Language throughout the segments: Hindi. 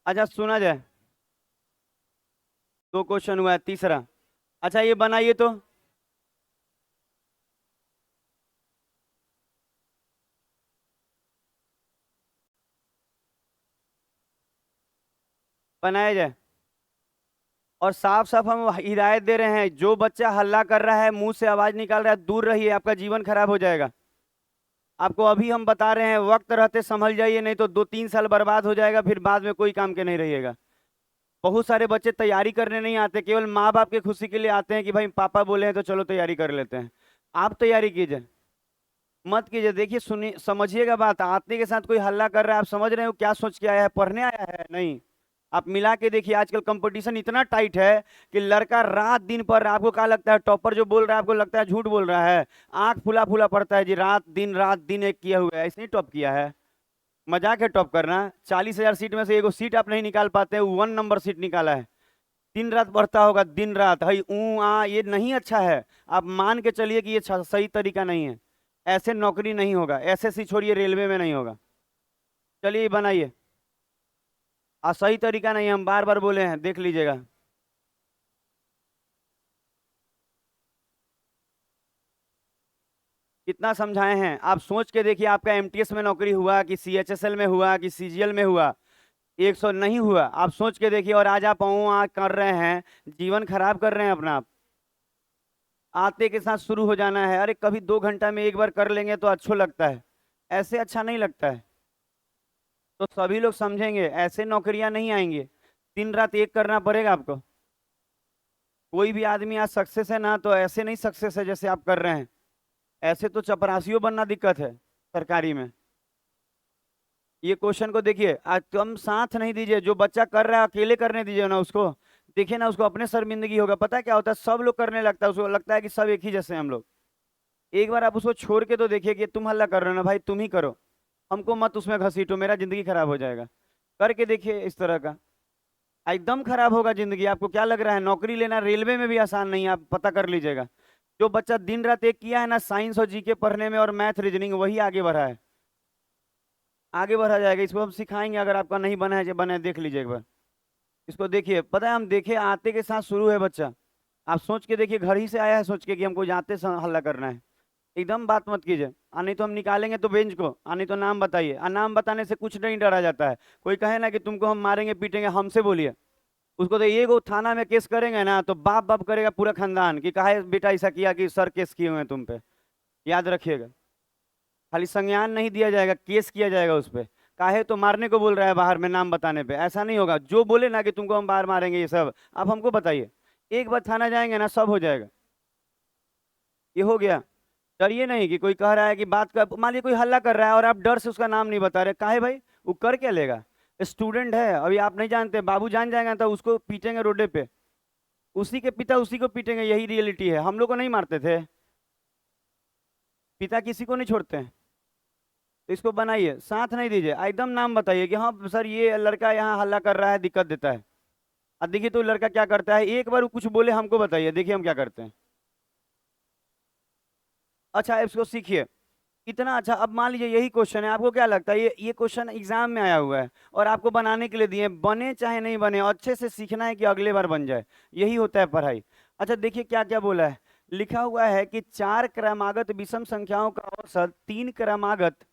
अच्छा सुना जाए। दो क्वेश्चन हुआ है, तीसरा। अच्छा ये बनाइए तो। बनाया जाए। और साफ साफ हम हिदायत दे रहे हैं, जो बच्चा हल्ला कर रहा है, मुंह से आवाज निकाल रहा है, दूर रहिए, आपका जीवन खराब हो जाएगा। आपको अभी हम बता रहे हैं, वक्त रहते संभल जाइए, नहीं तो 2-3 साल बर्बाद हो जाएगा, फिर बाद में कोई काम के नहीं रहिएगा। बहुत सारे बच्चे तैयारी करने नहीं आते, केवल माँ बाप की खुशी के लिए आते हैं कि भाई पापा बोले हैं तो चलो तैयारी कर लेते हैं। आप तैयारी कीजिए। मत कीजिए। देखिए सुनिए, समझिएगा बात। आदमी के साथ कोई हल्ला कर रहा है, आप समझ रहे हो क्या सोच के आया है? पढ़ने आया है? नहीं। आप मिला के देखिए, आजकल कंपटीशन इतना टाइट है कि लड़का रात दिन पढ़ रहा है। आपको क्या लगता है टॉपर जो बोल रहा है, आपको लगता है झूठ बोल रहा है? आंख फुला फुला पड़ता है जी, रात दिन एक किया हुआ है, इसने टॉप किया है। मजाक है टॉप करना? 40,000 सीट में से एगो सीट आप नहीं निकाल पाते, 1 नंबर सीट निकाला है। दिन रात पढ़ता होगा, दिन रात हई ऊ आ, ये नहीं अच्छा है। आप मान के चलिए कि ये सही तरीका नहीं है। ऐसे नौकरी नहीं होगा, एसएससी छोड़िए, रेलवे में नहीं होगा। चलिए बनाइए। सही तरीका नहीं है, हम बार बार बोले हैं, देख लीजिएगा। कितना समझाए हैं? आप सोच के देखिए, आपका एमटीएस में नौकरी हुआ कि सीएचएसएल में हुआ कि सीजीएल में हुआ? 100 नहीं हुआ। आप सोच के देखिए, और आज आप कर रहे हैं, जीवन खराब कर रहे हैं अपना आप। आते के साथ शुरू हो जाना है। अरे कभी 2 घंटा में एक बार कर लेंगे तो अच्छा लगता है, ऐसे अच्छा नहीं लगता है। तो सभी लोग समझेंगे, ऐसे नौकरियां नहीं आएंगी। दिन रात एक करना पड़ेगा आपको। कोई भी आदमी आज सक्सेस है ना, तो ऐसे नहीं सक्सेस है जैसे आप कर रहे हैं। ऐसे तो चपरासियों बनना दिक्कत है सरकारी में। ये क्वेश्चन को देखिए, आज तुम साथ नहीं दीजिए, जो बच्चा कर रहा है अकेले करने दीजिए ना उसको। देखिए ना, उसको अपने शर्मिंदगी होगा। पता है क्या होता है? सब लोग करने लगता है, उसको लगता है कि सब एक ही जैसे हैं हम लोग। एक बार आप उसको छोड़ के तो देखिए कि तुम हल्ला कर रहे हो ना भाई, तुम ही करो, हमको मत उसमें घसीटो, मेरा जिंदगी खराब हो जाएगा। करके देखिए इस तरह का। एकदम खराब होगा जिंदगी। आपको क्या लग रहा है नौकरी लेना रेलवे में भी आसान नहीं है? आप पता कर लीजिएगा। जो बच्चा दिन रात एक किया है ना, साइंस और जीके पढ़ने में और मैथ रीजनिंग, वही आगे बढ़ा है। आगे बढ़ा जाएगा। इसको हम सिखाएंगे। अगर आपका नहीं बना है, जो बना है देख लीजिए एक बार। इसको देखिए, पता है हम देखे आते के साथ शुरू है बच्चा। आप सोच के देखिए, घर ही से आया है सोच के कि हमको जाते हल्ला करना है। एकदम बात मत कीजिए। नहीं तो हम निकालेंगे तो बेंच को, नहीं तो नाम बताइए। नाम बताने से कुछ नहीं डरा जाता है। कोई कहे ना कि तुमको हम मारेंगे पीटेंगे, हमसे बोलिए। उसको तो ये को थाना में केस करेंगे ना, तो बाप बाप करेगा पूरा खानदान कि काहे बेटा ऐसा किया, कि सर केस किए हुए हैं तुम पे। याद रखिएगा। खाली संज्ञान नहीं दिया जाएगा, केस किया जाएगा उस पे। काहे तो मारने को बोल रहा है बाहर में, नाम बताने पे ऐसा नहीं होगा। जो बोले ना कि तुमको हम बाहर मारेंगे, ये सब आप हमको बताइए। एक बार थाना जाएंगे ना, सब हो जाएगा। ये हो गया। डरिए नहीं कि कोई कह रहा है कि बात का, मान लीजिए कोई हल्ला कर रहा है और आप डर से उसका नाम नहीं बता रहे, काहे भाई? वो कर क्या लेगा? स्टूडेंट है, अभी आप नहीं जानते, बाबू जान जाएगा तो उसको पीटेंगे रोडे पे। उसी के पिता उसी को पीटेंगे, यही रियलिटी है। हम लोग को नहीं मारते थे? पिता किसी को नहीं छोड़ते हैं। तो इसको बनाइए, साथ नहीं दीजिए, एकदम नाम बताइए कि हाँ सर ये लड़का यहाँ हल्ला कर रहा है, दिक्कत देता है। अब देखिए तो लड़का क्या करता है, एक बार वो कुछ बोले हमको बताइए, देखिए हम क्या करते हैं। अच्छा इसको सीखिए। इतना अच्छा। अब मान लीजिए यही क्वेश्चन है, आपको क्या लगता है ये क्वेश्चन एग्जाम में आया हुआ है और आपको बनाने के लिए दिए, बने चाहे नहीं बने, अच्छे से सीखना है कि अगले बार बन जाए। यही होता है पढ़ाई। अच्छा देखिए क्या क्या बोला है। लिखा हुआ है कि चार क्रमागत विषम संख्याओं का औसत तीन क्रमागत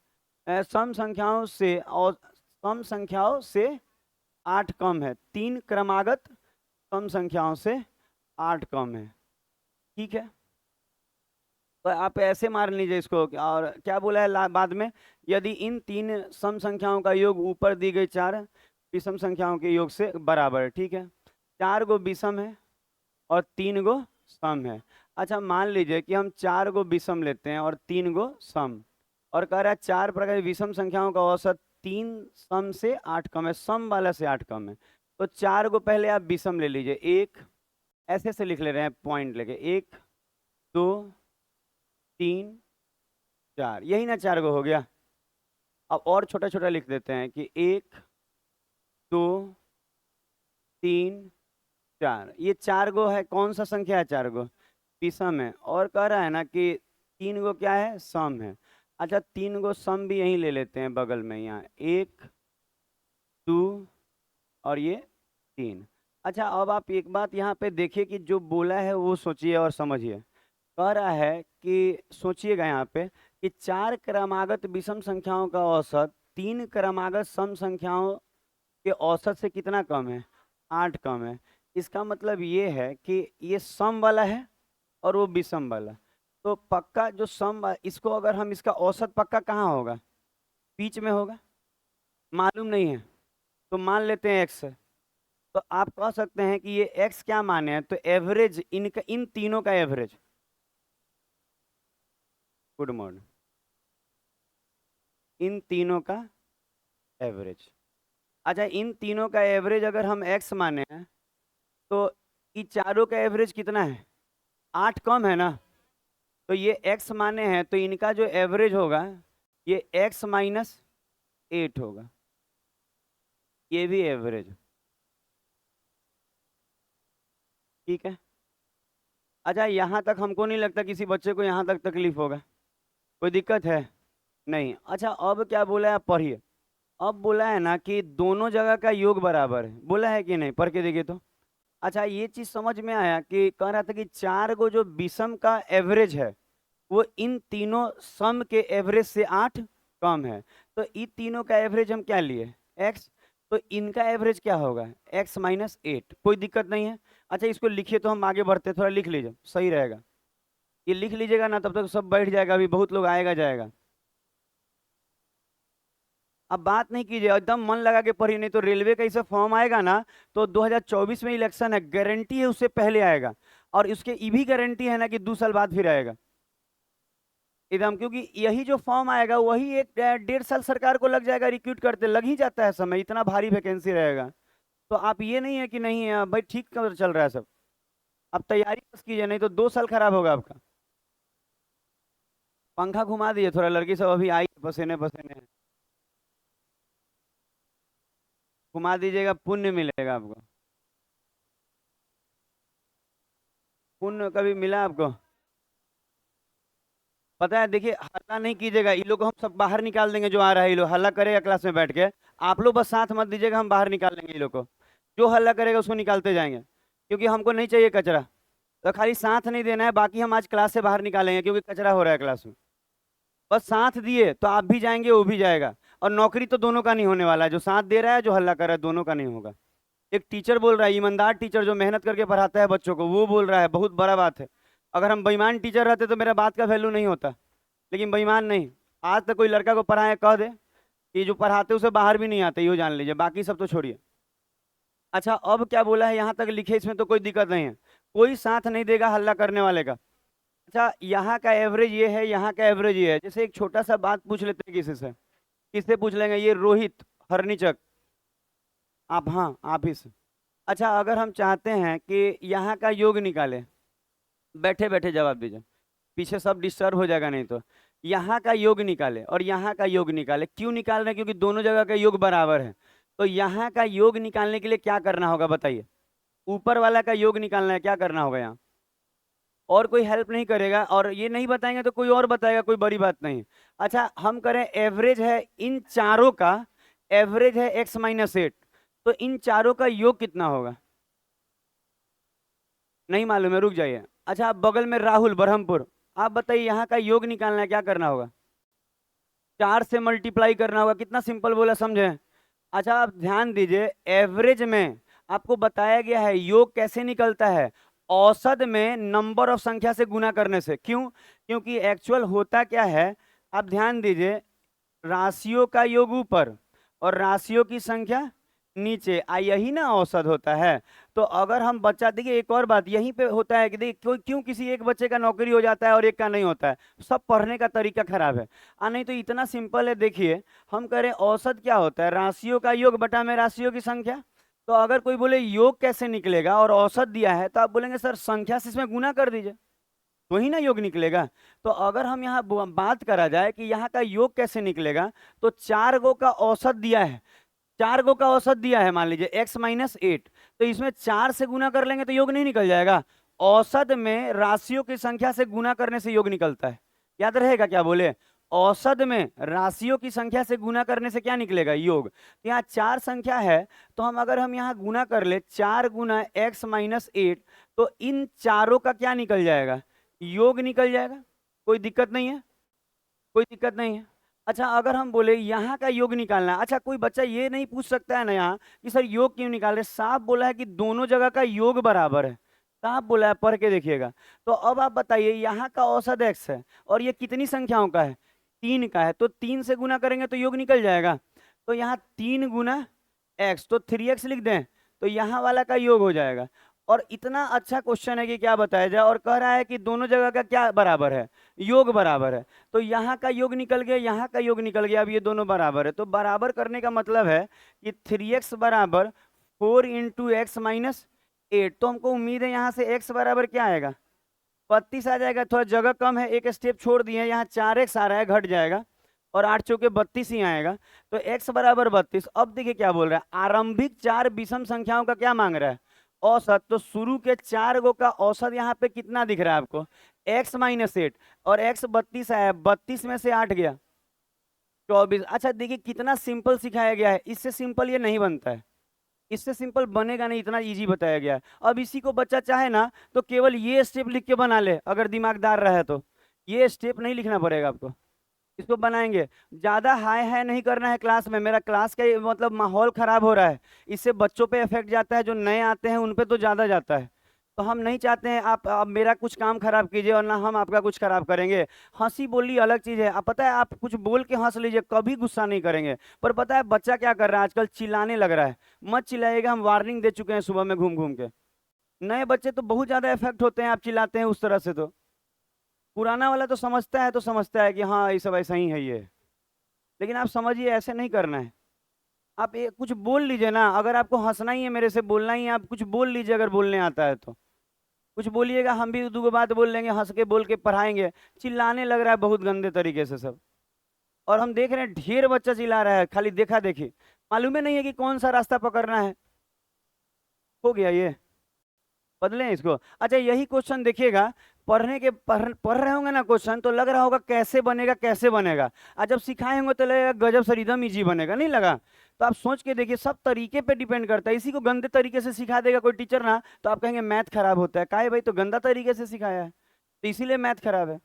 सम संख्याओं से, और सम संख्याओं से 8 कम है। तीन क्रमागत सम संख्याओं से 8 कम है। ठीक है। तो आप ऐसे मान लीजिए इसको। और क्या बोला है बाद में? यदि इन तीन सम संख्याओं का योग ऊपर दी गई चार विषम संख्याओं के योग से बराबर है। ठीक है। 4 गो विषम है और 3 गो सम है। अच्छा मान लीजिए कि हम 4 गो विषम लेते हैं और 3 गो सम, और कह रहा है 4 प्रकार की विषम संख्याओं का औसत 3 सम से 8 कम है, सम वाला से 8 कम है। तो 4 गो पहले आप विषम ले लीजिए। एक, ऐसे से लिख ले रहे हैं पॉइंट लेके, 1 2 3 4, यही ना 4 गो हो गया। अब और छोटा छोटा लिख देते हैं कि 1 2 3 4, ये 4 गो है। कौन सा संख्या है? 4 गो विषम है। और कह रहा है ना कि 3 गो क्या है? सम है। अच्छा 3 गो सम भी यहीं ले लेते हैं बगल में, यहाँ 1 2 और ये 3। अच्छा, अब आप एक बात यहाँ पे देखिए कि जो बोला है वो सोचिए और समझिए। कह रहा है कि सोचिएगा यहाँ पे कि 4 क्रमागत विषम संख्याओं का औसत 3 क्रमागत सम संख्याओं के औसत से कितना कम है? 8 कम है। इसका मतलब ये है कि ये सम वाला है और वो विषम वाला। तो पक्का जो इसको अगर हम इसका औसत पक्का कहाँ होगा? बीच में होगा। मालूम नहीं है तो मान लेते हैं x है। तो आप कह सकते हैं कि ये x क्या माने हैं? तो एवरेज इनका, इन तीनों का एवरेज। Good morning. इन तीनों का एवरेज। अच्छा, इन तीनों का एवरेज अगर हम x माने हैं तो ये चारों का एवरेज कितना है? 8 कम है ना। तो ये x माने हैं तो इनका जो एवरेज होगा ये x माइनस 8 होगा। ये भी एवरेज। ठीक है। अच्छा, यहाँ तक हमको नहीं लगता किसी बच्चे को यहाँ तक तकलीफ होगा, कोई दिक्कत है नहीं। अच्छा, अब क्या बोला है आप पढ़िए। अब बोला है ना कि दोनों जगह का योग बराबर है, बोला है कि नहीं? पढ़ के देखिए तो। अच्छा, ये चीज समझ में आया कि कह रहा था कि 4 गो जो विषम का एवरेज है वो इन तीनों सम के एवरेज से 8 कम है। तो इन तीनों का एवरेज हम क्या लिए? x। तो इनका एवरेज क्या होगा? x minus 8। कोई दिक्कत नहीं है। अच्छा, इसको लिखिए तो हम आगे बढ़ते, थोड़ा लिख लीजिए, सही रहेगा। ये लिख लीजिएगा ना, तब तक सब बैठ जाएगा, अभी बहुत लोग आएगा जाएगा। अब बात नहीं कीजिए, एकदम मन लगा के पढ़िए, नहीं तो रेलवे का इसे फॉर्म आएगा ना तो 2024 में इलेक्शन है, गारंटी है उससे पहले आएगा। और उसके ये भी गारंटी है ना कि 2 साल बाद फिर आएगा एकदम, क्योंकि यही जो फॉर्म आएगा वही 1-1.5 साल सरकार को लग जाएगा रिक्रूट करते, लग ही जाता है समय, इतना भारी वैकेंसी रहेगा। तो आप ये नहीं है कि नहीं है भाई, ठीक चल रहा है सब, आप तैयारी बस कीजिए, नहीं तो 2 साल खराब होगा आपका। पंखा घुमा दीजिए थोड़ा, लड़की सब अभी आई पसीने पसीने, घुमा दीजिएगा, पुण्य मिलेगा आपको। पुण्य कभी मिला आपको? पता है, देखिए हल्ला नहीं कीजिएगा, ये लोग को हम सब बाहर निकाल देंगे, जो आ रहा है ये लोग हल्ला करेगा क्लास में बैठ के। आप लोग बस साथ मत दीजिएगा, हम बाहर निकाल देंगे ये लोग को। जो हल्ला करेगा उसको निकालते जाएंगे, क्योंकि हमको नहीं चाहिए कचरा। तो खाली साथ नहीं देना है, बाकी हम आज क्लास से बाहर निकालेंगे क्योंकि कचरा हो रहा है क्लास में। बस साथ दिए तो आप भी जाएंगे, वो भी जाएगा। और नौकरी तो दोनों का नहीं होने वाला है, जो साथ दे रहा है जो हल्ला कर रहा है, दोनों का नहीं होगा। एक टीचर बोल रहा है, ईमानदार टीचर जो मेहनत करके पढ़ाता है बच्चों को, वो बोल रहा है, बहुत बड़ा बात है। अगर हम बेईमान टीचर रहते तो मेरा बात का वैल्यू नहीं होता, लेकिन बेईमान नहीं। आज तक कोई लड़का को पढ़ाए कह दे कि जो पढ़ाते उसे बाहर भी नहीं आते, यो जान लीजिए, बाकी सब तो छोड़िए। अच्छा, अब क्या बोला है यहाँ तक लिखे, इसमें तो कोई दिक्कत नहीं है, कोई साथ नहीं देगा हल्ला करने वाले का। अच्छा, यहाँ का एवरेज ये है, यहाँ का एवरेज ये है। जैसे एक छोटा सा बात पूछ लेते हैं किसी से, किससे पूछ लेंगे? ये रोहित हरनीचक, आप, हाँ आप ही से। अच्छा, अगर हम चाहते हैं कि यहाँ का योग निकाले, बैठे बैठे जवाब दीजिए, पीछे सब डिस्टर्ब हो जाएगा नहीं तो। यहाँ का योग निकाले और यहाँ का योग निकाले, क्यों निकाल रहे हैं? क्योंकि दोनों जगह का योग बराबर है। तो यहाँ का योग निकालने के लिए क्या करना होगा बताइए? ऊपर वाला का योग निकालना है, क्या करना होगा यहाँ? और कोई हेल्प नहीं करेगा, और ये नहीं बताएंगे तो कोई और बताएगा, कोई बड़ी बात नहीं। अच्छा, हम करें एवरेज है इन चारों का, एवरेज है x माइनस 8, तो इन चारों का योग कितना होगा? नहीं मालूम है, रुक जाइए। अच्छा, आप बगल में राहुल ब्रह्मपुर, आप बताइए यहाँ का योग निकालना है, क्या करना होगा? 4 से मल्टीप्लाई करना होगा, कितना सिंपल बोला, समझे? अच्छा, आप ध्यान दीजिए, एवरेज में आपको बताया गया है योग कैसे निकलता है, औसत में नंबर ऑफ संख्या से गुना करने से। क्यों? क्योंकि एक्चुअल होता क्या है, आप ध्यान दीजिए, राशियों का योग ऊपर और राशियों की संख्या नीचे, यही ना औसत होता है। तो अगर हम बच्चा, देखिए एक और बात यहीं पे होता है कि देखिए क्यों किसी एक बच्चे का नौकरी हो जाता है और एक का नहीं होता है, सब पढ़ने का तरीका खराब है। नहीं तो इतना सिंपल है, देखिए हम करें औसत क्या होता है, राशियों का योग बटा में राशियों की संख्या। तो अगर कोई बोले योग कैसे निकलेगा और औसत दिया है, तो आप बोलेंगे सर संख्या से इसमें गुना कर दीजिए, तो ही ना योग निकलेगा। तो अगर हम यहाँ बात करा जाए कि यहाँ का योग कैसे निकलेगा, तो 4 गो का औसत दिया है, 4 गो का औसत दिया है, मान लीजिए x माइनस 8, तो इसमें 4 से गुना कर लेंगे तो योग नहीं निकल जाएगा? औसत में राशियों की संख्या से गुना करने से योग निकलता है, याद रहेगा क्या बोले? औसत में राशियों की संख्या से गुना करने से क्या निकलेगा? योग। तो यहाँ 4 संख्या है, तो अगर हम यहाँ गुना कर ले 4 गुना x माइनस 8, तो इन चारों का क्या निकल जाएगा? योग निकल जाएगा। कोई दिक्कत नहीं है, कोई दिक्कत नहीं है। अच्छा, अगर हम बोले यहाँ का योग निकालना है, अच्छा कोई बच्चा ये नहीं पूछ सकता है ना यहाँ कि सर योग क्यों निकाल रहे? साफ बोला है कि दोनों जगह का योग बराबर है, साफ बोला है, पढ़ के देखिएगा। तो अब आप बताइए, यहाँ का औसत x है और ये कितनी संख्याओं का है? 3 का है, तो 3 से गुना करेंगे तो योग निकल जाएगा। तो यहाँ 3 गुना x, तो 3x लिख दें, तो यहाँ वाला का योग हो जाएगा। और इतना अच्छा क्वेश्चन है कि क्या बताया जाए, और कह रहा है कि दोनों जगह का क्या बराबर है? योग बराबर है। तो यहाँ का योग निकल गया, यहाँ का योग निकल गया, अब ये दोनों बराबर है। तो बराबर करने का मतलब है कि 3x बराबर 4 इंटू एक्स माइनस 8। तो हमको उम्मीद है यहाँ से x बराबर क्या आएगा? 32 आ जाएगा। थोड़ा जगह कम है, एक स्टेप छोड़ दिए, यहाँ 4x आ रहा है, घट जाएगा, और 8 चौके 32 ही आएगा। तो x बराबर 32। अब देखिए क्या बोल रहा है, आरंभिक 4 विषम संख्याओं का क्या मांग रहा है? औसत। तो शुरू के 4 गो का औसत यहाँ पे कितना दिख रहा है आपको? x माइनस 8, और x 32 आया, 32 में से 8 गया 24। अच्छा देखिए कितना सिंपल सिखाया गया है, इससे सिंपल ये नहीं बनता है, इससे सिंपल बनेगा नहीं, इतना इजी बताया गया है। अब इसी को बच्चा चाहे ना तो केवल ये स्टेप लिख के बना ले, अगर दिमागदार रहे तो। ये स्टेप नहीं लिखना पड़ेगा आपको, इसको बनाएंगे। ज्यादा हाय हाय नहीं करना है क्लास में, मेरा क्लास का मतलब माहौल खराब हो रहा है, इससे बच्चों पे इफेक्ट जाता है, जो नए आते हैं उन पे तो ज्यादा जाता है। तो हम नहीं चाहते हैं आप मेरा कुछ काम खराब कीजिए, और ना हम आपका कुछ खराब करेंगे। हंसी बोली अलग चीज है। आप पता है, आप कुछ बोल के हंस लीजिए, कभी गुस्सा नहीं करेंगे। पर पता है बच्चा क्या कर रहा है आजकल? चिल्लाने लग रहा है। मत चिल्लाइएगा, हम वार्निंग दे चुके हैं सुबह में घूम घूम के। नए बच्चे तो बहुत ज्यादा इफेक्ट होते हैं, आप चिल्लाते हैं उस तरह से। तो पुराना वाला तो समझता है, तो समझता है कि हाँ ये सब ऐसा ही है ये। लेकिन आप समझिए, ऐसे नहीं करना है। आप कुछ बोल लीजिए ना, अगर आपको हंसना ही है, मेरे से बोलना ही है, आप कुछ बोल लीजिए, अगर बोलने आता है तो कुछ बोलिएगा, हम भी दो बात बोल लेंगे, हंस के बोल के पढ़ाएंगे। चिल्लाने लग रहा है बहुत गंदे तरीके से सब, और हम देख रहे हैं ढेर बच्चा चिल्ला रहा है, खाली देखा देखी, मालूम ही नहीं है कि कौन सा रास्ता पकड़ना है। हो गया ये, बदलें इसको। अच्छा यही क्वेश्चन देखिएगा, पढ़ रहे होंगे ना क्वेश्चन, तो लग रहा होगा कैसे बनेगा कैसे बनेगा, आज जब सिखाए होंगे तो लगेगा गजब सर एकदम इजी बनेगा, नहीं लगा? तो आप सोच के देखिए, सब तरीके पे डिपेंड करता है। इसी को गंदे तरीके से सिखा देगा कोई टीचर ना, तो आप कहेंगे मैथ खराब होता है। काहे भाई? तो गंदा तरीके से सिखाया है, तो इसीलिए मैथ खराब है।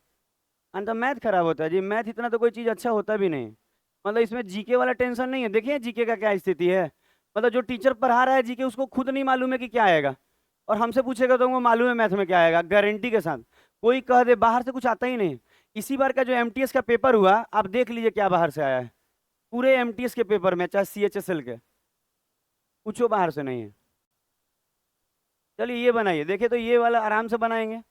अंत मैथ खराब होता है जी, मैथ इतना तो कोई चीज अच्छा होता भी नहीं। मतलब इसमें जीके वाला टेंशन नहीं है। देखिए जीके का क्या स्थिति है, मतलब जो टीचर पढ़ा रहा है जीके, उसको खुद नहीं मालूम है कि क्या आएगा, और हमसे पूछेगा तो वो मालूम है मैथ में क्या आएगा, गारंटी के साथ। कोई कह दे बाहर से कुछ आता ही नहीं। इसी बार का जो एमटीएस का पेपर हुआ, आप देख लीजिए क्या बाहर से आया है। पूरे एमटीएस के पेपर में, चाहे सीएचएसएल के, कुछ बाहर से नहीं है। चलिए ये बनाइए, देखिए तो ये वाला आराम से बनाएंगे।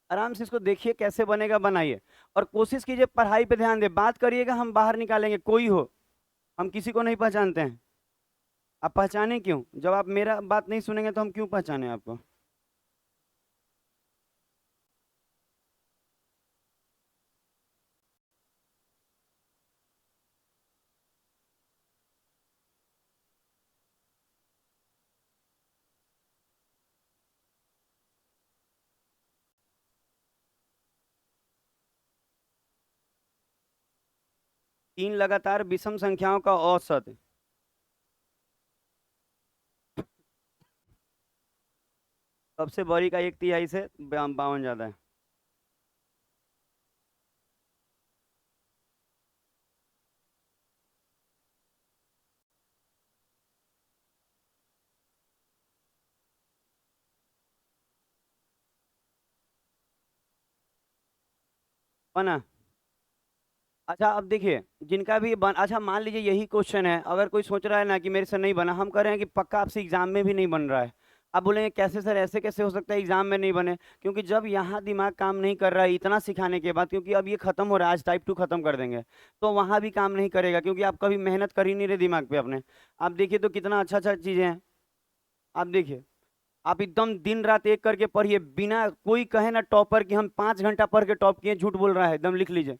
आराम से इसको देखिए कैसे बनेगा, बनाइए, और कोशिश कीजिए पढ़ाई पे ध्यान दे। बात करिएगा, हम बाहर निकालेंगे, कोई हो, हम किसी को नहीं पहचानते हैं। आप पहचाने क्यों? जब आप मेरा बात नहीं सुनेंगे तो हम क्यों पहचाने आपको? 3 लगातार विषम संख्याओं का औसत। सबसे बड़ी का 1/3 से 52 ज्यादा है। बना? अच्छा अब देखिए, जिनका भी अच्छा मान लीजिए यही क्वेश्चन है, अगर कोई सोच रहा है ना कि मेरे से नहीं बना, हम कह रहे हैं कि पक्का आपसे एग्जाम में भी नहीं बन रहा है। आप बोलेंगे कैसे सर, ऐसे कैसे हो सकता है एग्जाम में नहीं बने? क्योंकि जब यहाँ दिमाग काम नहीं कर रहा है इतना सिखाने के बाद, क्योंकि अब ये खत्म हो रहा है, आज टाइप 2 खत्म कर देंगे, तो वहाँ भी काम नहीं करेगा, क्योंकि आप कभी मेहनत कर ही नहीं रहे दिमाग पे अपने। आप देखिए तो कितना अच्छा अच्छा चीजें हैं। आप देखिए, आप एकदम दिन रात एक करके पढ़िए, बिना कोई कहे ना टॉपर कि हम 5 घंटा पढ़ के टॉप किए, झूठ बोल रहा है, एकदम लिख लीजिए।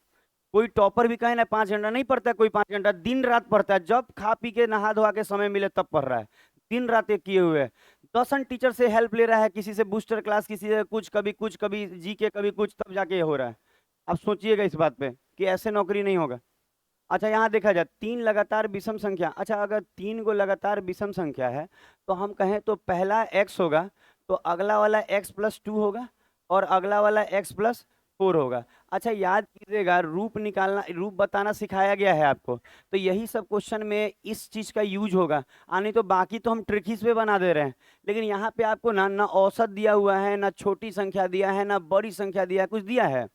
कोई टॉपर भी कहे ना 5 घंटा नहीं पढ़ता है, कोई 5 घंटा दिन रात पढ़ता है, जब खा पी के नहा धोआ के समय मिले तब पढ़ रहा है। दिन रात एक किए हुए है, 10 टीचर से हेल्प ले रहा है, किसी से बूस्टर क्लास, किसी से कुछ कभी जी के, कभी कुछ, तब जाके ये हो रहा है। आप सोचिएगा इस बात पे कि ऐसे नौकरी नहीं होगा। अच्छा यहाँ देखा जाए 3 लगातार विषम संख्या, अच्छा अगर 3 गो लगातार विषम संख्या है तो हम कहें तो पहला x होगा, तो अगला वाला x+2 होगा और अगला वाला x+4 होगा। अच्छा याद कीजिएगा, रूप निकालना, रूप बताना सिखाया गया है आपको, तो यही सब क्वेश्चन में इस चीज का यूज होगा। नहीं तो बाकी तो हम ट्रिकीज पे बना दे रहे हैं, लेकिन यहाँ पे आपको ना ना औसत दिया हुआ है, ना छोटी संख्या दिया है, ना बड़ी संख्या दिया है, कुछ दिया है?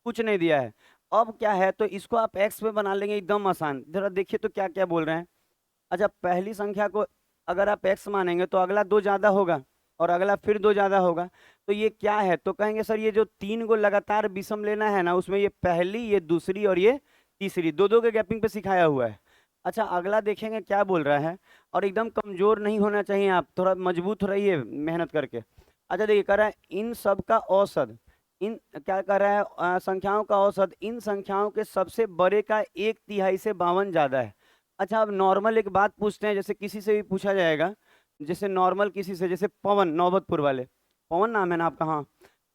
कुछ नहीं दिया है। अब क्या है, तो इसको आप एक्स पे बना लेंगे, एकदम आसान। जरा देखिए तो क्या क्या बोल रहे हैं। अच्छा पहली संख्या को अगर आप एक्स मानेंगे तो अगला 2 ज्यादा होगा और अगला फिर 2 ज्यादा होगा, तो ये क्या है? तो कहेंगे सर ये जो 3 गो लगातार विषम लेना है ना, उसमें ये पहली, ये दूसरी और ये तीसरी, दो दो के गैपिंग पे सिखाया हुआ है। अच्छा अगला देखेंगे क्या बोल रहा है, और एकदम कमजोर नहीं होना चाहिए, आप थोड़ा मजबूत रहिए मेहनत करके। अच्छा देखिए कह रहा है इन सब का औसत, इन क्या कर रहा है, संख्याओं का औसत इन संख्याओं के सबसे बड़े का 1/3 से 52 ज्यादा है। अच्छा अब नॉर्मल एक बात पूछते हैं, जैसे किसी से भी पूछा जाएगा, जैसे नॉर्मल किसी से, जैसे पवन, नौबतपुर वाले, पवन नाम है ना आपका, हाँ,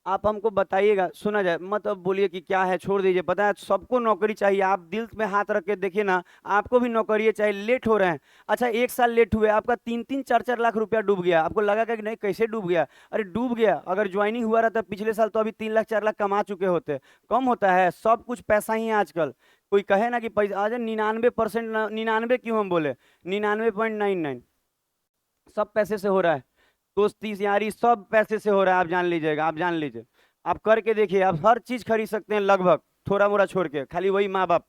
आप हमको बताइएगा, सुना जाए, मत अब बोलिए कि क्या है, छोड़ दीजिए, पता है सबको नौकरी चाहिए, आप दिल में हाथ रख के देखिए ना, आपको भी नौकरी चाहिए, लेट हो रहे हैं। अच्छा 1 साल लेट हुए, आपका 3-3, 4-4 लाख रुपया डूब गया, आपको लगा कि नहीं कैसे डूब गया? अरे डूब गया, अगर ज्वाइनिंग हुआ रहता पिछले साल तो अभी 3 लाख 4 लाख कमा चुके होते। कम होता है, सब कुछ पैसा ही है आजकल। कोई कहे ना कि पैसा, आज 99%, 99 क्यों हम बोले, 99.99 सब पैसे से हो रहा है। दोस्ती यारी सब पैसे से हो रहा है, आप जान लीजिएगा, आप जान लीजिए, आप करके देखिए, आप हर चीज खरीद सकते हैं लगभग, थोड़ा मोड़ा छोड़ के, खाली वही माँ बाप,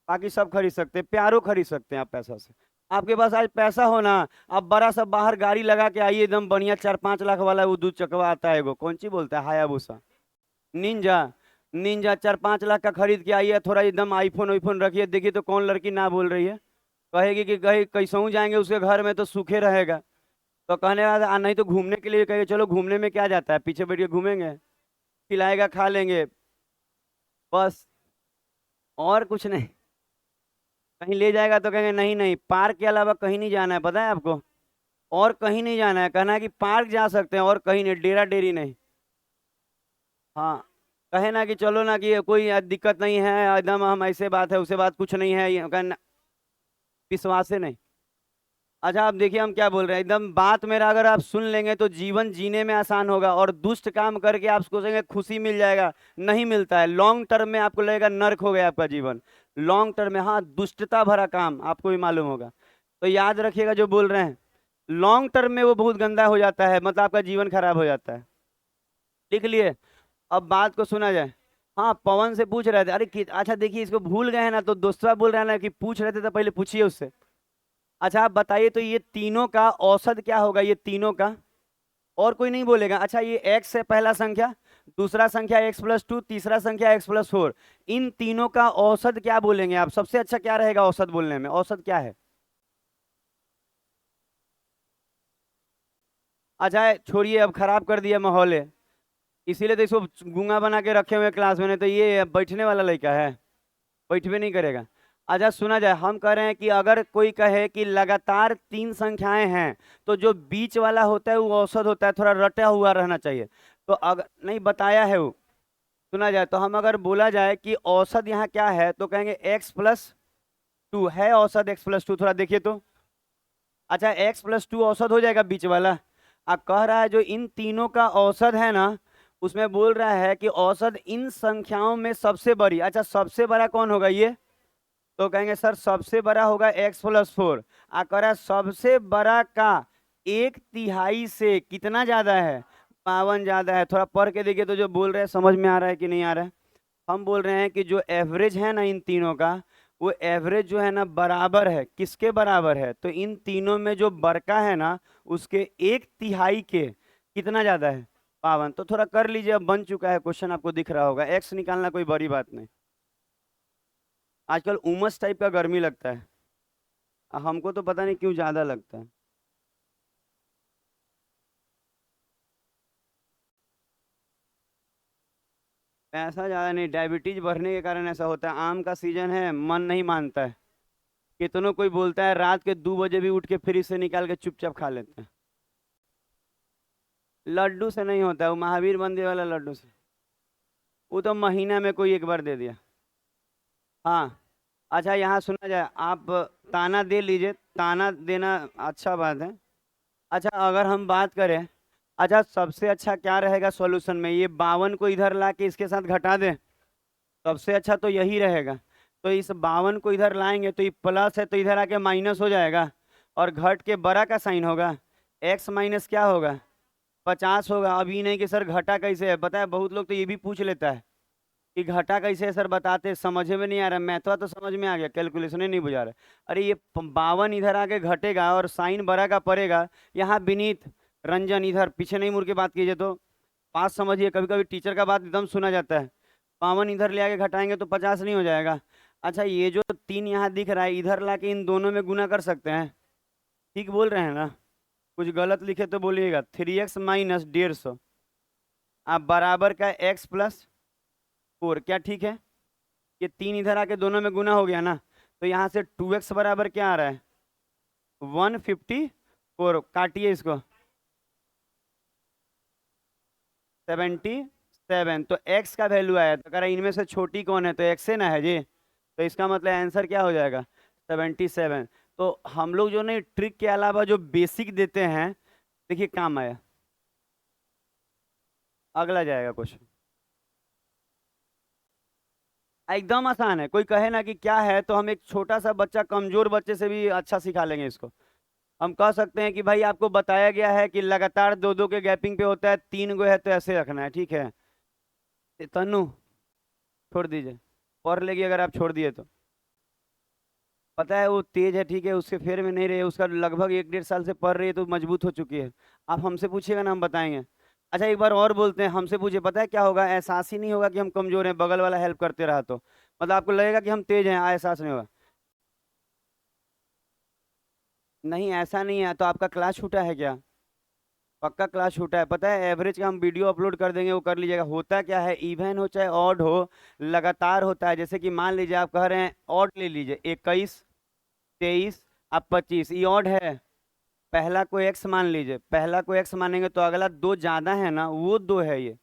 बाकी सब खरीद सकते हैं, प्यारो खरीद सकते हैं आप पैसा से। आपके पास आज पैसा हो ना, आप बड़ा सा बाहर गाड़ी लगा के आइए, एकदम बढ़िया 4-5 लाख वाला वो दूध चकवा आता है, वो कौन सी बोलता है, हायाबुसा, निंजा, निंजा 4-5 लाख का खरीद के आइए, थोड़ा एकदम आईफोन वाईफोन रखिए, देखिए तो कौन लड़की ना बोल रही है, कहेगी कि कहीं कैसहू जाएंगे उसके घर में तो सूखे रहेगा। तो कहने वाला नहीं तो घूमने के लिए कहिए, चलो घूमने में क्या जाता है, पीछे बैठ के घूमेंगे, खिलाएगा खा लेंगे, बस, और कुछ नहीं। कहीं ले जाएगा तो कहेंगे नहीं नहीं, पार्क के अलावा कहीं नहीं जाना है, पता है आपको, और कहीं नहीं जाना है, कहना है कि पार्क जा सकते हैं और कहीं नहीं, डेरा डेरी नहीं। हाँ, कहे ना कि चलो ना कि कोई दिक्कत नहीं है, एकदम हम ऐसे बात है उसे बात कुछ नहीं है, ये कहना, विश्वास से नहीं। अच्छा आप देखिए हम क्या बोल रहे हैं, एकदम बात मेरा अगर आप सुन लेंगे तो जीवन जीने में आसान होगा, और दुष्ट काम करके आप सोचेंगे खुशी मिल जाएगा, नहीं मिलता है, लॉन्ग टर्म में आपको लगेगा नर्क हो गया आपका जीवन, लॉन्ग टर्म में, हाँ दुष्टता भरा काम आपको भी मालूम होगा। तो याद रखिएगा जो बोल रहे हैं, लॉन्ग टर्म में वो बहुत गंदा हो जाता है, मतलब आपका जीवन खराब हो जाता है। लिख लिए, अब बात को सुना जाए। हाँ पवन से पूछ रहे थे, अरे अच्छा देखिए इसको भूल गए हैं ना, तो दोस्तवा बोल रहे हैं ना कि पूछ रहे थे तो पहले पूछिए उससे। अच्छा आप बताइए तो ये तीनों का औसत क्या होगा, ये तीनों का, और कोई नहीं बोलेगा। अच्छा ये x है पहला संख्या, दूसरा संख्या x+2, तीसरा संख्या x+4, इन तीनों का औसत क्या बोलेंगे आप? सबसे अच्छा क्या रहेगा औसत बोलने में, औसत क्या है? अच्छा छोड़िए, अब खराब कर दिया माहौल है, इसीलिए तो इसको गूंगा बना के रखे हुए क्लास में, नहीं तो ये बैठने वाला लड़का है, बैठवे नहीं करेगा। अच्छा सुना जाए, हम कह रहे हैं कि अगर कोई कहे कि लगातार 3 संख्याएं हैं, तो जो बीच वाला होता है वो औसत होता है, थोड़ा रटा हुआ रहना चाहिए। तो अगर नहीं बताया है वो, सुना जाए तो हम अगर बोला जाए कि औसत यहाँ क्या है, तो कहेंगे x+2 है औसत, x+2 थोड़ा देखिए तो। अच्छा x+2 औसत हो जाएगा बीच वाला। अब कह रहा है जो इन तीनों का औसत है ना, उसमें बोल रहा है कि औसत इन संख्याओं में सबसे बड़ी, अच्छा सबसे बड़ा कौन होगा ये, तो कहेंगे सर सबसे बड़ा होगा x+4। कह सबसे बड़ा का 1/3 से कितना ज्यादा है, 52 ज्यादा है। थोड़ा पढ़ के देखिए तो जो बोल रहे हैं समझ में आ रहा है कि नहीं आ रहा है? हम बोल रहे हैं कि जो एवरेज है ना इन तीनों का, वो एवरेज जो है ना बराबर है, किसके बराबर है, तो इन तीनों में जो बड़का है ना उसके 1/3 के कितना ज्यादा है, 52। तो थोड़ा कर लीजिए, अब बन चुका है क्वेश्चन, आपको दिख रहा होगा, एक्स निकालना कोई बड़ी बात नहीं। आजकल उमस टाइप का गर्मी लगता है, हमको तो पता नहीं क्यों ज्यादा लगता है। ऐसा ज्यादा नहीं, डायबिटीज बढ़ने के कारण ऐसा होता है, आम का सीजन है, मन नहीं मानता है। कितनों कोई बोलता है रात के 2 बजे भी उठ के फ्रिज से निकाल के चुपचाप खा लेते हैं। लड्डू से नहीं होता है, वो महावीर मंदिर वाला लड्डू से। वो तो महीना में कोई एक बार दे दिया। हाँ। अच्छा यहाँ सुना जाए, आप ताना दे लीजिए, ताना देना अच्छा बात है। अच्छा अगर हम बात करें, अच्छा सबसे अच्छा क्या रहेगा सॉल्यूशन में, ये 52 को इधर ला के इसके साथ घटा दें, सबसे अच्छा तो यही रहेगा। तो इस 52 को इधर लाएंगे तो ये प्लस है तो इधर आके माइनस हो जाएगा, और घट के बड़ा का साइन होगा, एक्स माइनस क्या होगा, 50 होगा। अभी नहीं कि सर घटा कैसे है, पता है बहुत लोग तो ये भी पूछ लेता है कि घटा कैसे है सर बताते, समझ में नहीं आ रहा, मैथवा तो समझ में आ गया, कैलकुलेशन ही नहीं बुझा रहा। अरे ये 52 इधर आके घटेगा और साइन बड़ा का पड़ेगा। यहाँ विनीत रंजन इधर पीछे नहीं मुड़ के बात कीजिए, तो बात समझिए, कभी कभी टीचर का बात एकदम सुना जाता है। 52 इधर ले आके घटाएंगे तो 50 नहीं हो जाएगा। अच्छा ये जो 3 यहाँ दिख रहा है इधर ला के इन दोनों में गुना कर सकते हैं, ठीक बोल रहे हैं ना? कुछ गलत लिखे तो बोलिएगा। 3x माइनस 150 आप बराबर का x+4, क्या ठीक है? ये 3 इधर आके दोनों में गुना हो गया ना, तो यहाँ से 2x बराबर क्या आ रहा है, 154, काटिए इसको, 77। तो x का वैल्यू आया, तो कह रहा है इनमें से छोटी कौन है, तो x है ना है जी, तो इसका मतलब आंसर क्या हो जाएगा, 77। तो हम लोग जो नहीं ट्रिक के अलावा जो बेसिक देते हैं, देखिए काम आया। अगला जाएगा क्वेश्चन, एकदम आसान है। कोई कहे ना कि क्या है, तो हम एक छोटा सा बच्चा कमजोर बच्चे से भी अच्छा सिखा लेंगे इसको। हम कह सकते हैं कि भाई आपको बताया गया है कि लगातार दो दो के गैपिंग पे होता है, 3 गो है तो ऐसे रखना है, ठीक है? तनु छोड़ दीजिए, पढ़ लेगी अगर आप छोड़ दिए तो। पता है वो तेज है, ठीक है, उसके फेर में नहीं रहे, उसका लगभग 1 डेढ़ साल से पढ़ रही है तो मजबूत हो चुकी है। आप हमसे पूछिएगा ना, हम बताएंगे। अच्छा एक बार और बोलते हैं, हमसे पूछिए, पता है क्या होगा, एहसास ही नहीं होगा कि हम कमजोर हैं, बगल वाला हेल्प करते रहा तो मतलब आपको लगेगा कि हम तेज हैं, एहसास नहीं होगा। नहीं ऐसा नहीं है, तो आपका क्लास छूटा है क्या? पक्का क्लास छूटा है। पता है एवरेज का हम वीडियो अपलोड कर देंगे, वो कर लीजिएगा। होता क्या है, इवन हो चाहे ऑड हो, लगातार होता है। जैसे कि मान लीजिए आप कह रहे हैं ऑड ले लीजिए, 21, 23, अब 25, ये ऑड है। पहला को एक्स मान लीजिए, पहला को एक्स मानेंगे तो अगला दो ज्यादा है ना, वो दो है, ये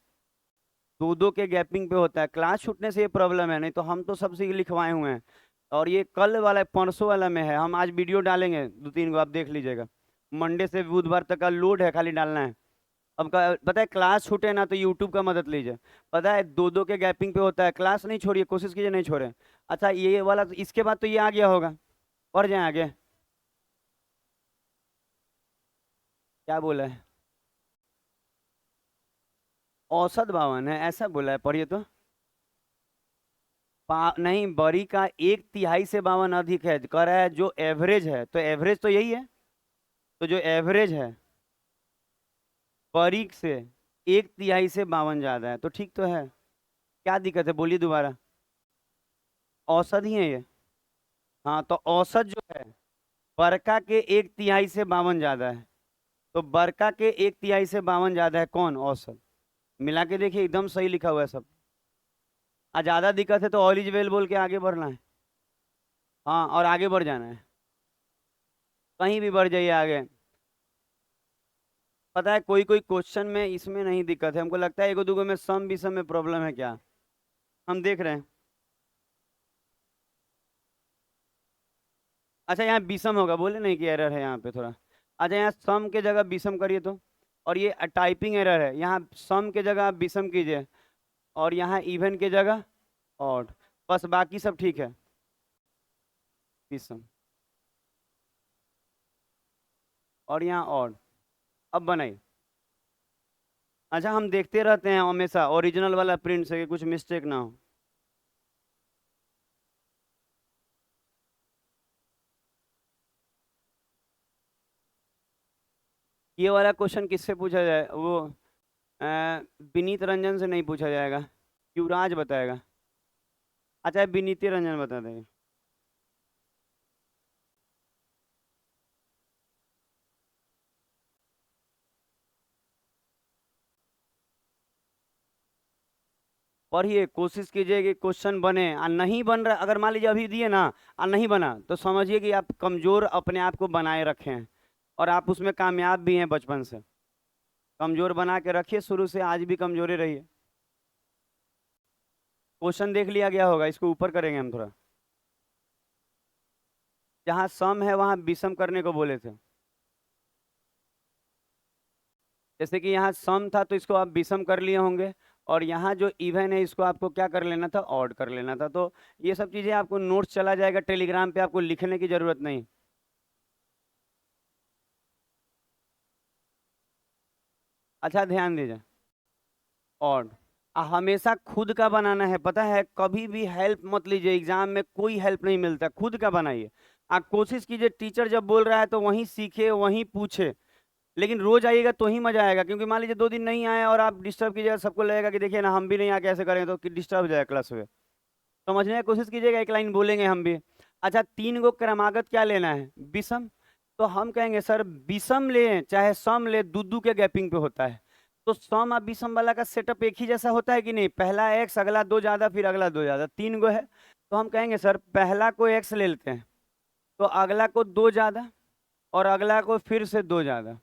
दो दो के गैपिंग पे होता है। क्लास छूटने से ये प्रॉब्लम है, नहीं तो हम तो सबसे लिखवाए हुए हैं। और ये कल वाला परसों वाला में है, हम आज वीडियो डालेंगे 2 3 गो, आप देख लीजिएगा। मंडे से बुधवार तक का लोड है, खाली डालना है। अब पता है क्लास छूटे ना तो यूट्यूब का मदद लीजिए। पता है दो दो के गैपिंग पे होता है, क्लास नहीं छोड़िए, कोशिश कीजिए नहीं छोड़े। अच्छा ये वाला इसके बाद तो ये आ गया होगा, और जाए आगे। क्या बोला है? औसत 52 है ऐसा बोला है, पढ़िए तो। नहीं, बड़ी का 1/3 से 52 अधिक है, कह रहा है जो एवरेज है, तो एवरेज तो यही है। तो जो एवरेज है बड़ी से 1/3 से 52 ज्यादा है, तो ठीक तो है। क्या दिक्कत है, बोलिए दोबारा। औसत ही है ये। हाँ तो औसत जो है बरका के 1/3 से 52 ज्यादा है, तो बरका के 1/3 से 52 ज्यादा है कौन, औसत। मिला के देखिए एकदम सही लिखा हुआ है सब। ज्यादा दिक्कत है तो ऑल इज वेल बोल के आगे बढ़ना है। हाँ और आगे बढ़ जाना है, कहीं भी बढ़ जाइए आगे। पता है कोई कोई क्वेश्चन में इसमें नहीं दिक्कत है, हमको लगता है एगो दूगो में सम विषम में प्रॉब्लम है क्या, हम देख रहे हैं। अच्छा यहाँ विषम होगा, बोले नहीं कि एरर है यहाँ पे थोड़ा। अच्छा यहाँ सम के जगह विषम करिए तो, और ये टाइपिंग एरर है, यहाँ सम के जगह आप विषम कीजिए, और यहाँ इवन के जगह ऑड, बस बाकी सब ठीक है। विषम और यहाँ ऑड, अब बनाइए। अच्छा हम देखते रहते हैं हमेशा ओरिजिनल वाला प्रिंट से कि कुछ मिस्टेक ना हो। ये वाला क्वेश्चन किससे पूछा जाए, वो विनीत रंजन से नहीं पूछा जाएगा, युवराज बताएगा। अच्छा विनीत रंजन बता देंगे। पढ़िए, कोशिश कीजिए कि क्वेश्चन बने। और नहीं बन रहा, अगर मान लीजिए अभी दिए ना और नहीं बना, तो समझिए कि आप कमजोर अपने आप को बनाए रखे हैं और आप उसमें कामयाब भी हैं बचपन से। कमजोर बना के रखिए शुरू से, आज भी कमजोरी रहिए। क्वेश्चन देख लिया गया होगा, इसको ऊपर करेंगे हम थोड़ा। जहाँ सम है वहाँ विषम करने को बोले थे। जैसे कि यहाँ सम था तो इसको आप विषम कर लिए होंगे, और यहाँ जो इवन है इसको आपको क्या कर लेना था, ऑड कर लेना था। तो ये सब चीजें आपको नोट्स चला जाएगा टेलीग्राम पे, आपको लिखने की जरूरत नहीं। अच्छा ध्यान दीजिए, ऑड हमेशा खुद का बनाना है, पता है, कभी भी हेल्प मत लीजिए। एग्जाम में कोई हेल्प नहीं मिलता, खुद का बनाइए। आप कोशिश कीजिए टीचर जब बोल रहा है तो वहीं सीखे वहीं पूछे, लेकिन रोज आइएगा तो ही मजा आएगा। क्योंकि मान लीजिए 2 दिन नहीं आए और आप डिस्टर्ब कीजिएगा, सबको लगेगा कि देखिए ना हम भी नहीं आके ऐसे करेंगे तो डिस्टर्ब हो जाएगा क्लास में। समझने की कोशिश कीजिएगा, एक लाइन बोलेंगे हम भी। अच्छा, 3 गो क्रमागत क्या लेना है, विषम। तो हम कहेंगे सर विषम ले चाहे सम ले, दू के गैपिंग पे होता है। तो सम और विषम वाला का सेटअप एक ही जैसा होता है कि नहीं, पहला एक्स, अगला 2 ज्यादा, फिर अगला 2 ज्यादा, 3 गो है। तो हम कहेंगे सर पहला को एक्स ले लेते हैं, तो अगला को 2 ज्यादा, और अगला को फिर से 2 ज्यादा।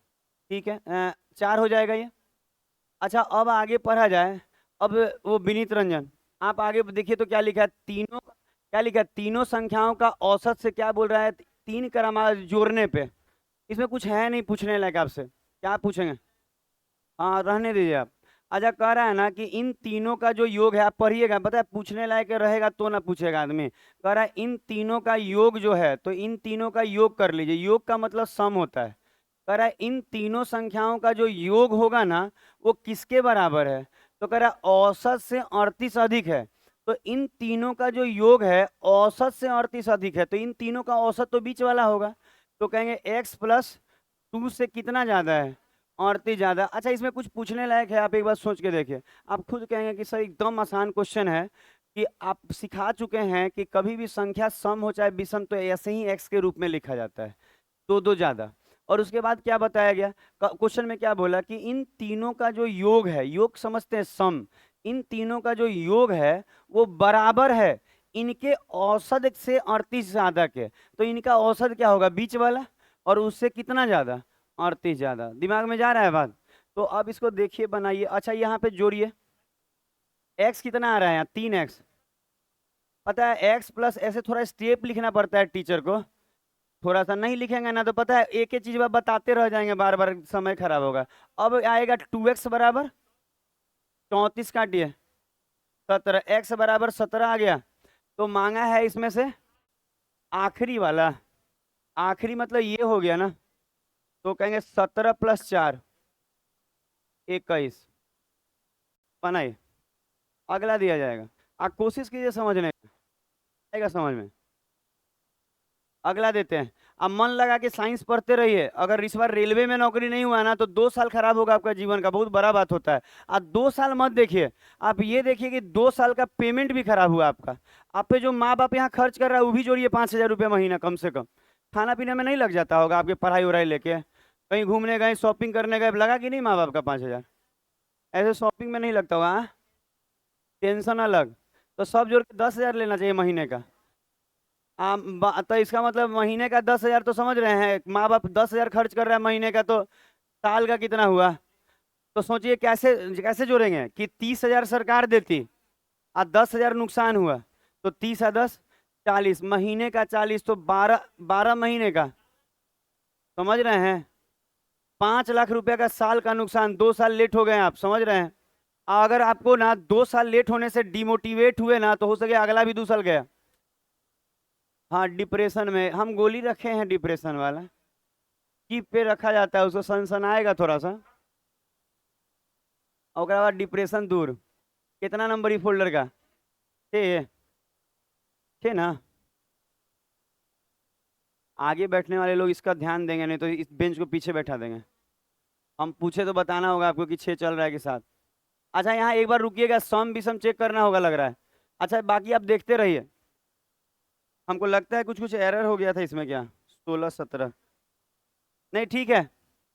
ठीक है, 4 हो जाएगा ये। अच्छा अब आगे पढ़ा जाए। अब वो विनीत रंजन, आप आगे देखिए तो क्या लिखा है, तीनों, क्या लिखा है, तीनों संख्याओं का औसत से क्या बोल रहा है, 3 क्रमांक जोड़ने पे। इसमें कुछ है नहीं पूछने लायक आपसे, क्या पूछेंगे। हाँ रहने दीजिए आप। अच्छा कह रहा है ना कि इन तीनों का जो योग है, आप पढ़िएगा, पता है पूछने लायक रहेगा तो ना पूछेगा आदमी। कह रहा है इन तीनों का योग जो है, तो इन तीनों का योग कर लीजिए। योग का मतलब सम होता है। कह रहा है इन तीनों संख्याओं का जो योग होगा ना, वो किसके बराबर है, तो कह रहा है औसत से 38 अधिक है। तो इन तीनों का जो योग है औसत से 38 अधिक है, तो इन तीनों का औसत तो बीच वाला होगा। तो कहेंगे x+2 से कितना ज्यादा है, 38 ज्यादा। अच्छा इसमें कुछ पूछने लायक है, आप एक बार सोच के देखिए। आप खुद कहेंगे कि सर एकदम आसान क्वेश्चन है, कि आप सिखा चुके हैं कि कभी भी संख्या सम हो चाहे विषम तो ऐसे ही x के रूप में लिखा जाता है, 2 ज्यादा। और उसके बाद क्या बताया गया, क्वेश्चन में क्या बोला कि इन तीनों का जो योग है, योग समझते हैं सम, इन तीनों का जो योग है वो बराबर है इनके औसत से 38 ज्यादा के। तो इनका औसत क्या होगा, बीच वाला, और उससे कितना ज्यादा, 38 ज्यादा। दिमाग में जा रहा है बात। तो अब इसको देखिए बनाइए। अच्छा यहाँ पे जोड़िए, एक्स कितना आ रहा है यहाँ, 3x। पता है x+ ऐसे थोड़ा स्टेप लिखना पड़ता है टीचर को, थोड़ा सा नहीं लिखेंगे ना तो पता है एक ही चीज बताते रह जाएंगे, बार बार समय खराब होगा। अब आएगा 2x बराबर 34, काटिए 17, x बराबर 17 आ गया। तो मांगा है इसमें से आखिरी वाला, आखिरी मतलब ये हो गया ना। तो कहेंगे 17+4 21 बनाइए, अगला दिया जाएगा। आप कोशिश कीजिए समझने की, आएगा समझ में। अगला देते हैं। अब मन लगा के साइंस पढ़ते रहिए। अगर इस बार रेलवे में नौकरी नहीं हुआ ना तो 2 साल खराब होगा आपका जीवन का, बहुत बड़ा बात होता है। आप 2 साल मत देखिए, आप ये देखिए कि 2 साल का पेमेंट भी खराब हुआ आपका। आप पे जो माँ बाप यहाँ खर्च कर रहा है वो भी जोड़िए, 5,000 रुपये महीना कम से कम। खाना पीने में नहीं लग जाता होगा आपके, पढ़ाई उड़ाई लेके कहीं घूमने गए, शॉपिंग करने गए, लगा कि नहीं माँ बाप का 5,000। ऐसे शॉपिंग में नहीं लगता होगा, हाँ? टेंशन अलग। तो सब जोड़ के 10,000 लेना चाहिए महीने का। तो इसका मतलब महीने का 10,000, तो समझ रहे हैं, माँ बाप 10,000 खर्च कर रहा है महीने का, तो साल का कितना हुआ। तो सोचिए कैसे कैसे जोड़ेंगे कि 30,000 सरकार देती और 10,000 नुकसान हुआ, तो 30 और 10 40, महीने का 40, तो 12 महीने का, समझ रहे हैं, 5 लाख रुपए का साल का नुकसान। 2 साल लेट हो गए आप, समझ रहे हैं। अगर आपको ना 2 साल लेट होने से डिमोटिवेट हुए ना, तो हो सके अगला भी 2 साल गया। हाँ डिप्रेशन में, हम गोली रखे हैं डिप्रेशन वाला, कीप पे रखा जाता है, उसको सनसनाएगा थोड़ा सा, और उसके बाद डिप्रेशन दूर। कितना नंबर ही फोल्डर का, 6, 6 ना। आगे बैठने वाले लोग इसका ध्यान देंगे, नहीं तो इस बेंच को पीछे बैठा देंगे। हम पूछे तो बताना होगा आपको कि 6 चल रहा है के साथ। अच्छा यहाँ एक बार रुकिएगा, सम विषम चेक करना होगा लग रहा है। अच्छा बाकी आप देखते रहिए। हमको लगता है कुछ कुछ एरर हो गया था इसमें, क्या 16 17, नहीं ठीक है,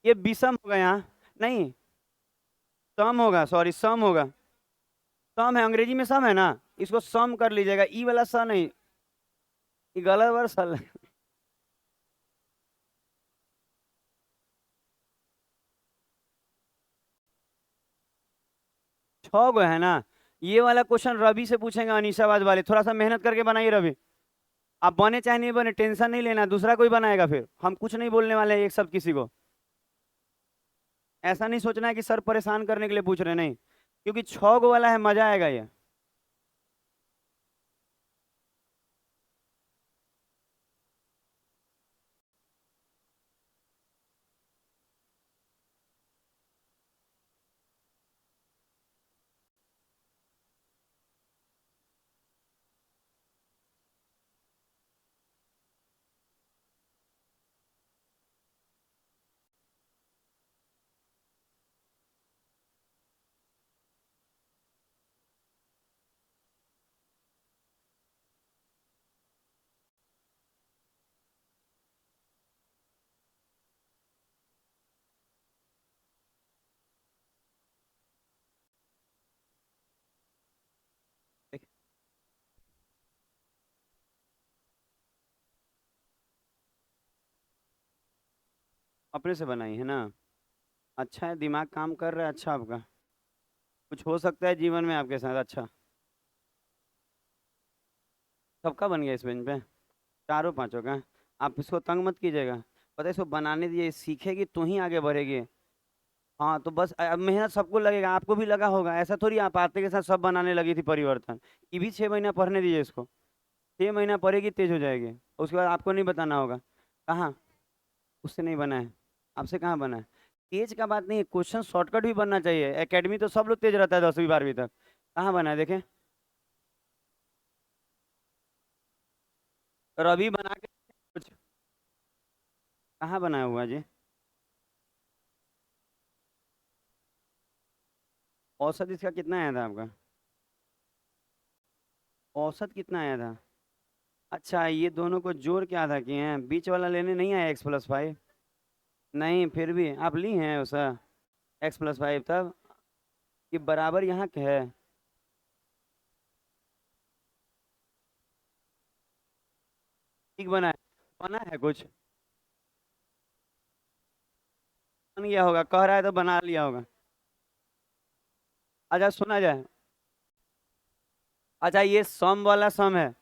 ये विषम होगा यहाँ, नहीं सम होगा, सॉरी सम होगा। सम है, अंग्रेजी में सम है ना, इसको सम कर लीजिएगा, ई वाला स नहीं, ये गलत वर्ड सल। 6 गो है ना। ये वाला क्वेश्चन रवि से पूछेंगे, अनीसाबाद वाले, थोड़ा सा मेहनत करके बनाइए रवि। आप बने चाहे नहीं बने, टेंशन नहीं लेना, दूसरा कोई बनाएगा, फिर हम कुछ नहीं बोलने वाले हैं एक सब किसी को। ऐसा नहीं सोचना है कि सर परेशान करने के लिए पूछ रहे, नहीं, क्योंकि 6 गो वाला है, मजा आएगा ये। अपने से बनाई है ना। अच्छा है, दिमाग काम कर रहा है, अच्छा आपका। कुछ हो सकता है जीवन में आपके साथ, अच्छा। सबका बन गया इस बेंच पे, चारों पांचों का। आप इसको तंग मत कीजिएगा, पता है, इसको बनाने दीजिए, सीखेगी तो ही आगे बढ़ेगी। हाँ तो बस अब मेहनत सबको लगेगा, आपको भी लगा होगा, ऐसा थोड़ी आप आते के साथ सब बनाने लगी थी परिवर्तन। ये भी 6 महीना पढ़ने दीजिए इसको, 6 महीना पढ़ेगी, तेज हो जाएगी, उसके बाद आपको नहीं बताना होगा। कहाँ, उससे नहीं बना है, आपसे कहाँ बना है। तेज का बात नहीं है, क्वेश्चन शॉर्टकट भी बनना चाहिए, एकेडमी तो सब लोग तेज रहता है 10वीं 12वीं तक। कहाँ बना है देखें, और अभी बना के कुछ, कहाँ बनाया हुआ जी। औसत इसका कितना आया था आपका, औसत कितना आया था। अच्छा, ये दोनों को जोड़ के आधा किए हैं, बीच वाला लेने नहीं आया x+5। नहीं, फिर भी आप ली हैं उसका x+5, तब ये बराबर यहाँ के है। ठीक बना है, बना है कुछ, बन गया होगा, कह रहा है तो बना लिया होगा। अच्छा सुना जाए, अच्छा ये सम वाला सम है।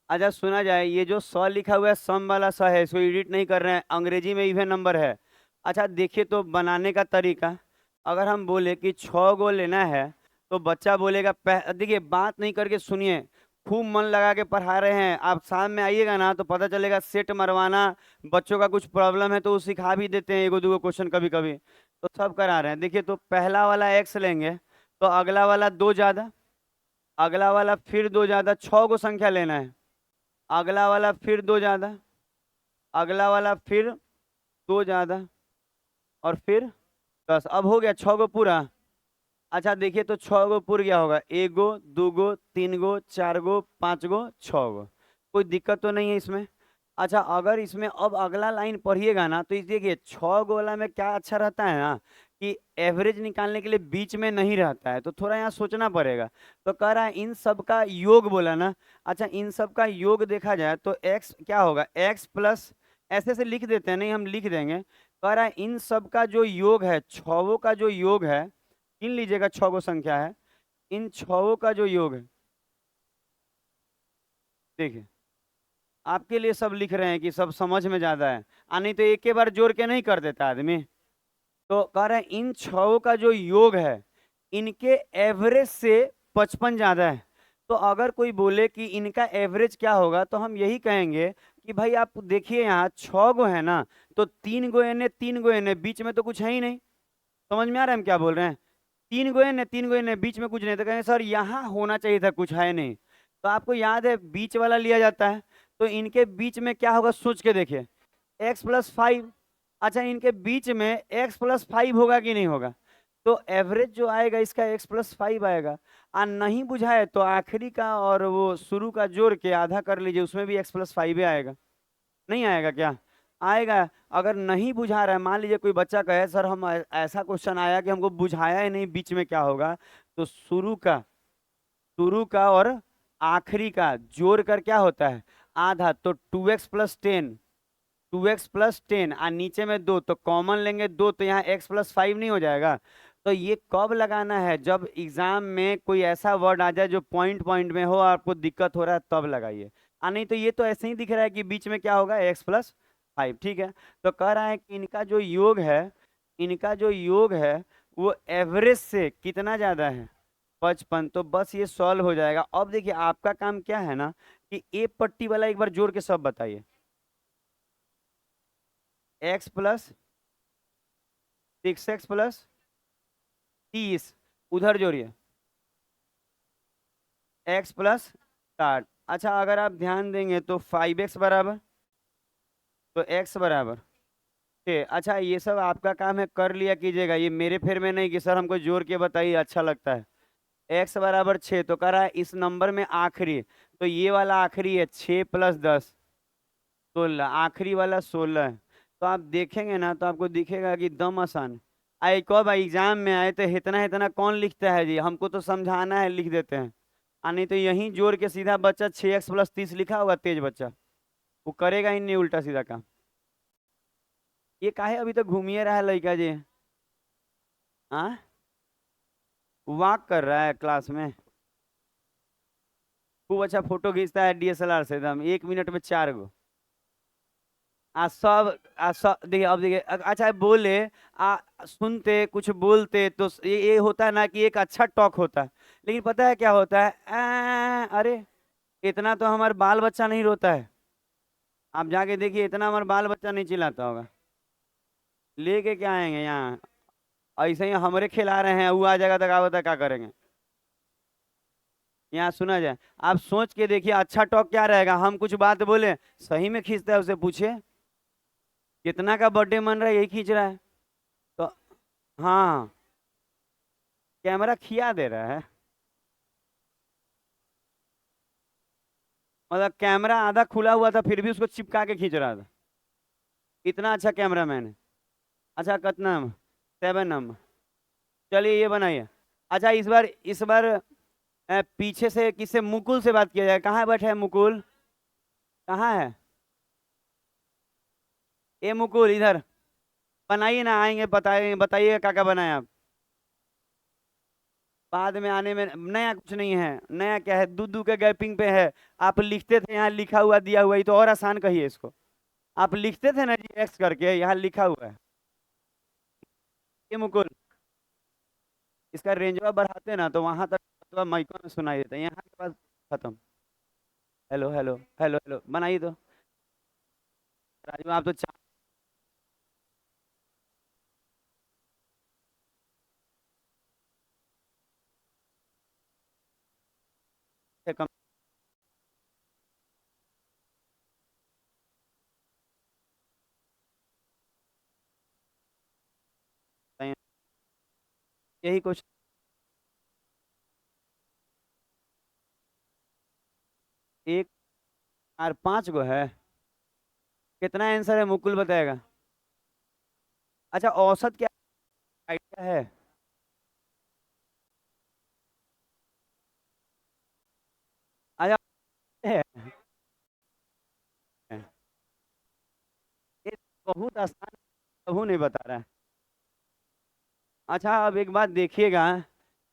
अच्छा सुना जाए, ये जो स लिखा हुआ है सम वाला स है, इसको एडिट नहीं कर रहे हैं, अंग्रेजी में इवन नंबर है। अच्छा देखिए तो बनाने का तरीका, अगर हम बोले कि 6 गो लेना है, तो बच्चा बोलेगा देखिए बात नहीं करके सुनिए, खूब मन लगा के पढ़ा रहे हैं, आप शाम में आइएगा ना तो पता चलेगा सेट मरवाना, बच्चों का कुछ प्रॉब्लम है तो वो सिखा भी देते हैं, एगो दूगो क्वेश्चन कभी कभी, तो सब करा रहे हैं। देखिए तो पहला वाला एक्स लेंगे, तो अगला वाला दो ज्यादा, अगला वाला फिर दो ज्यादा, 6 गो संख्या लेना है, अगला वाला फिर दो ज्यादा, अगला वाला फिर दो ज्यादा, और फिर 10, अब हो गया 6 गो पूरा। अच्छा देखिए तो 6 गो पूर गया होगा, एक गो, दो गो, तीन गो, चार गो, पांच गो, 6 गो, कोई दिक्कत तो नहीं है इसमें। अच्छा अगर इसमें अब अगला लाइन पढ़िएगा ना, तो इस देखिए 6 गो वाला में क्या अच्छा रहता है ना, कि एवरेज निकालने के लिए बीच में नहीं रहता है, तो थोड़ा यहाँ सोचना पड़ेगा। तो कह रहा है इन सब का योग बोला ना। अच्छा इन सब का योग देखा जाए तो x क्या होगा, x प्लस, ऐसे से लिख देते हैं, नहीं हम लिख देंगे, कह रहा है इन सब का जो योग है, छवों का जो योग है, गिन लीजिएगा 6 गो संख्या है, इन छवों का जो योग है, देखिए आपके लिए सब लिख रहे हैं कि सब समझ में ज्यादा है, नहीं तो एक के बार जोड़ के नहीं कर देता आदमी। तो कह रहे हैं इन छवों का जो योग है, इनके एवरेज से 55 ज्यादा है। तो अगर कोई बोले कि इनका एवरेज क्या होगा, तो हम यही कहेंगे कि भाई आप देखिए यहाँ 6 गो है ना, तो 3 गो एन है, 3 गो एन है, बीच में तो कुछ है ही नहीं। समझ में आ रहा है हम क्या बोल रहे हैं, 3 गो एन है, 3 गो एन है, बीच में कुछ नहीं, तो कहेंगे सर यहाँ होना चाहिए था, कुछ है नहीं। तो आपको याद है बीच वाला लिया जाता है, तो इनके बीच में क्या होगा सोच के देखिए, x+5। अच्छा इनके बीच में x+5 होगा कि नहीं होगा, तो एवरेज जो आएगा इसका x+5 आएगा। नहीं बुझाए तो आखिरी का और वो शुरू का जोड़ के आधा कर लीजिए, उसमें भी x+5 आएगा। नहीं आएगा क्या, आएगा। अगर नहीं बुझा रहा है, मान लीजिए कोई बच्चा कहे सर हम ऐसा क्वेश्चन आया कि हमको बुझाया ही नहीं बीच में क्या होगा, तो शुरू का शुरू का और आखिरी का जोड़ कर क्या होता है आधा, तो 2x प्लस 10, 2x प्लस 10 और नीचे में 2 तो कॉमन लेंगे 2 तो यहाँ x+5 नहीं हो जाएगा। तो ये कब लगाना है, जब एग्जाम में कोई ऐसा वर्ड आ जाए जो पॉइंट पॉइंट में हो, आपको दिक्कत हो रहा है तब लगाइए, नहीं तो ये तो ऐसे ही दिख रहा है कि बीच में क्या होगा x+5। ठीक है, तो कह रहा है कि इनका जो योग है, इनका जो योग है वो एवरेज से कितना ज्यादा है 55, तो बस ये सॉल्व हो जाएगा। अब देखिए आपका काम क्या है ना कि ए पट्टी वाला एक बार जोड़ के सब बताइए। x+6x+30 उधर जोड़िए x+60। अच्छा अगर आप ध्यान देंगे तो 5x बराबर, तो x बराबर 6। अच्छा ये सब आपका काम है, कर लिया कीजिएगा, ये मेरे फेर में नहीं कि सर हमको जोड़ के बताइए अच्छा लगता है। x बराबर 6 तो कह रहा है इस नंबर में आखिरी, तो ये वाला आखिरी है 6+10 16, आखिरी वाला 16 है। तो आप देखेंगे ना तो आपको दिखेगा कि दम आसान। आई कब एग्जाम में आए तो इतना इतना कौन लिखता है जी, हमको तो समझाना है लिख देते हैं, नहीं तो यहीं जोड़ के सीधा बच्चा 6x+30 लिखा होगा, तेज बच्चा वो करेगा ही नहीं उल्टा सीधा काम। ये काहे अभी तक घूमिए रहा है लड़का जी, हाँ वॉक कर रहा है क्लास में, खूब अच्छा फोटो खींचता है DSLR से, एकदम 1 मिनट में 4 गो। आज सब देखिए, अब देखिए अच्छा बोले आ सुनते कुछ बोलते तो ये होता है ना कि एक अच्छा टॉक होता है, लेकिन पता है क्या होता है अरे इतना तो हमारे बाल बच्चा नहीं रोता है। आप जाके देखिए इतना हमारा बाल बच्चा नहीं चिल्लाता होगा, लेके क्या आएंगे यहाँ, ऐसे ही हमरे खिला रहे हैं, वो आ जाएगा तो क्या बता क्या करेंगे। यहाँ सुना जाए, आप सोच के देखिए अच्छा टॉक क्या रहेगा, हम कुछ बात बोले सही में खींचता है, उसे पूछे कितना का बर्थडे मन रहा है, यही खींच रहा है। तो हाँ कैमरा खिया दे रहा है, मतलब कैमरा आधा खुला हुआ था फिर भी उसको चिपका के खींच रहा था, इतना अच्छा कैमरा मैन है। अच्छा कितना 7 नंबर, चलिए ये बनाइए। अच्छा इस बार पीछे से किससे, मुकुल से बात किया जाए, कहाँ बैठे है मुकुल, कहाँ है ये मुकुल, इधर बनाइए ना, आएंगे बताइए बताइए क्या क्या बनाए आप। बाद में आने में नया कुछ नहीं है, नया क्या है, दूधू के गैपिंग पे है। आप लिखते थे यहाँ लिखा हुआ दिया हुआ, ये तो और आसान कहिए इसको, आप लिखते थे ना जी एक्स करके, यहाँ लिखा हुआ है। ये मुकुल इसका रेंजवा बढ़ाते ना तो वहां तक तो माइकों में सुनाई देता है, यहाँ के पास खत्म। हेलो हेलो हेलो हेलो बनाइए तो, राजू आप तो से कम नहीं, यही कुछ एक और 5 गो है। कितना आंसर है मुकुल बताएगा। अच्छा औसत क्या आइडिया है। अच्छा है, ये बहुत आसान, कहूँ नहीं बता रहा है। अच्छा अब एक बात देखिएगा,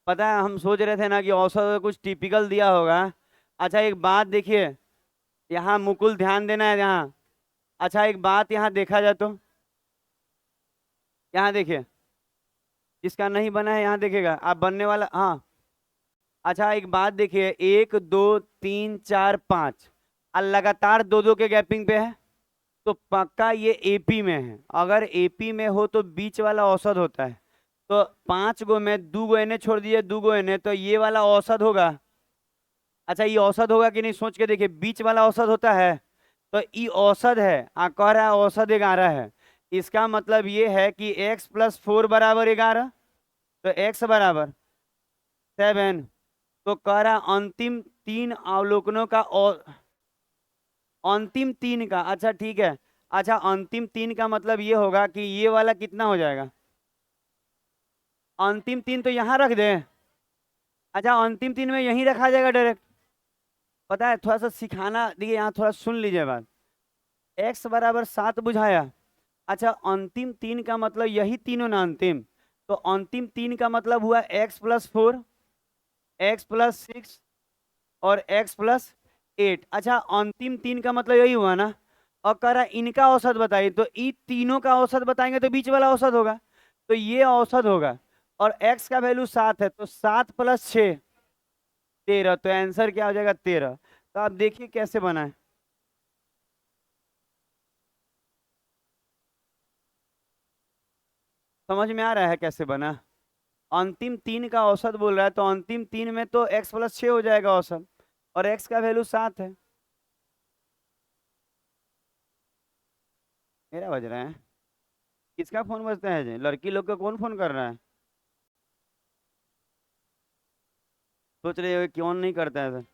पता है हम सोच रहे थे ना कि औसत कुछ टिपिकल दिया होगा। अच्छा एक बात देखिए, यहाँ मुकुल ध्यान देना है यहाँ। अच्छा एक बात यहाँ देखा जाए तो, यहाँ देखिए, जिसका नहीं बना है यहाँ देखेगा, आप बनने वाला हाँ। अच्छा एक बात देखिए, 1 2 3 4 5 और लगातार दो दो के गैपिंग पे है, तो पक्का ये एपी में है। अगर एपी में हो तो बीच वाला औसत होता है, तो 5 गो में 2 गो एने छोड़ दिए, 2 गो एने, तो ये वाला औसत होगा। अच्छा ये औसत होगा कि नहीं सोच के देखिए, बीच वाला औसत होता है, तो ये औसत है, कह रहा है औसत 11 है। इसका मतलब ये है कि x+4 बराबर 11, तो x बराबर 7। तो कह रहा अंतिम 3 अवलोकनों का अंतिम 3 का, अच्छा ठीक है। अच्छा अंतिम 3 का मतलब ये होगा कि ये वाला कितना हो जाएगा, अंतिम 3 तो यहाँ रख दें। अच्छा अंतिम तीन में यहीं रखा जाएगा डायरेक्ट। पता है थोड़ा सा सिखाना, देखिए यहाँ थोड़ा सुन लीजिए बात। एक्स बराबर 7 बुझाया। अच्छा अंतिम तीन का मतलब यही तीनों ना अंतिम, तो अंतिम तीन का मतलब हुआ x+4, x+6 और x+8। अच्छा अंतिम तीन का मतलब यही हुआ ना। और कह रहा है इनका औसत बताइए, तो इन तीनों का औसत बताएंगे तो बीच वाला औसत होगा, तो ये औसत होगा। और x का वैल्यू 7 है, तो 7+6 13, तो आंसर क्या हो जाएगा 13। तो आप देखिए कैसे बना है। समझ में आ रहा है कैसे बना। अंतिम तीन का औसत बोल रहा है, तो अंतिम तीन में तो x+6 हो जाएगा औसत, और x का वैल्यू 7 है। मेरा बज रहा है। किसका फोन बजता है जी? लड़की लोग का कौन फोन कर रहा है? सोच रहे हो क्यों नहीं करता है सर?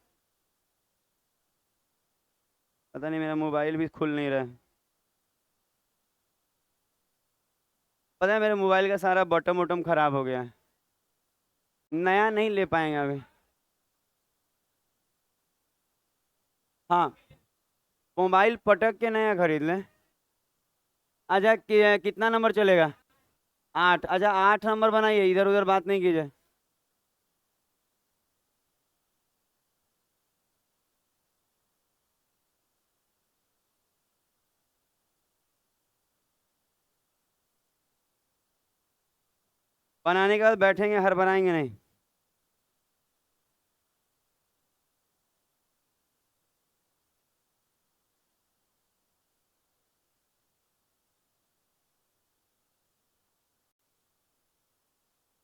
पता नहीं, मेरा मोबाइल भी खुल नहीं रहा है। पता है मेरे मोबाइल का सारा बटन वटम खराब हो गया है। नया नहीं ले पाएंगे अभी। हाँ, मोबाइल पटक के नया खरीद लें। अच्छा कितना नंबर चलेगा? 8। अच्छा 8 नंबर बनाइए, इधर उधर बात नहीं कीजिए। बनाने के बाद बैठेंगे, हर बनाएंगे नहीं।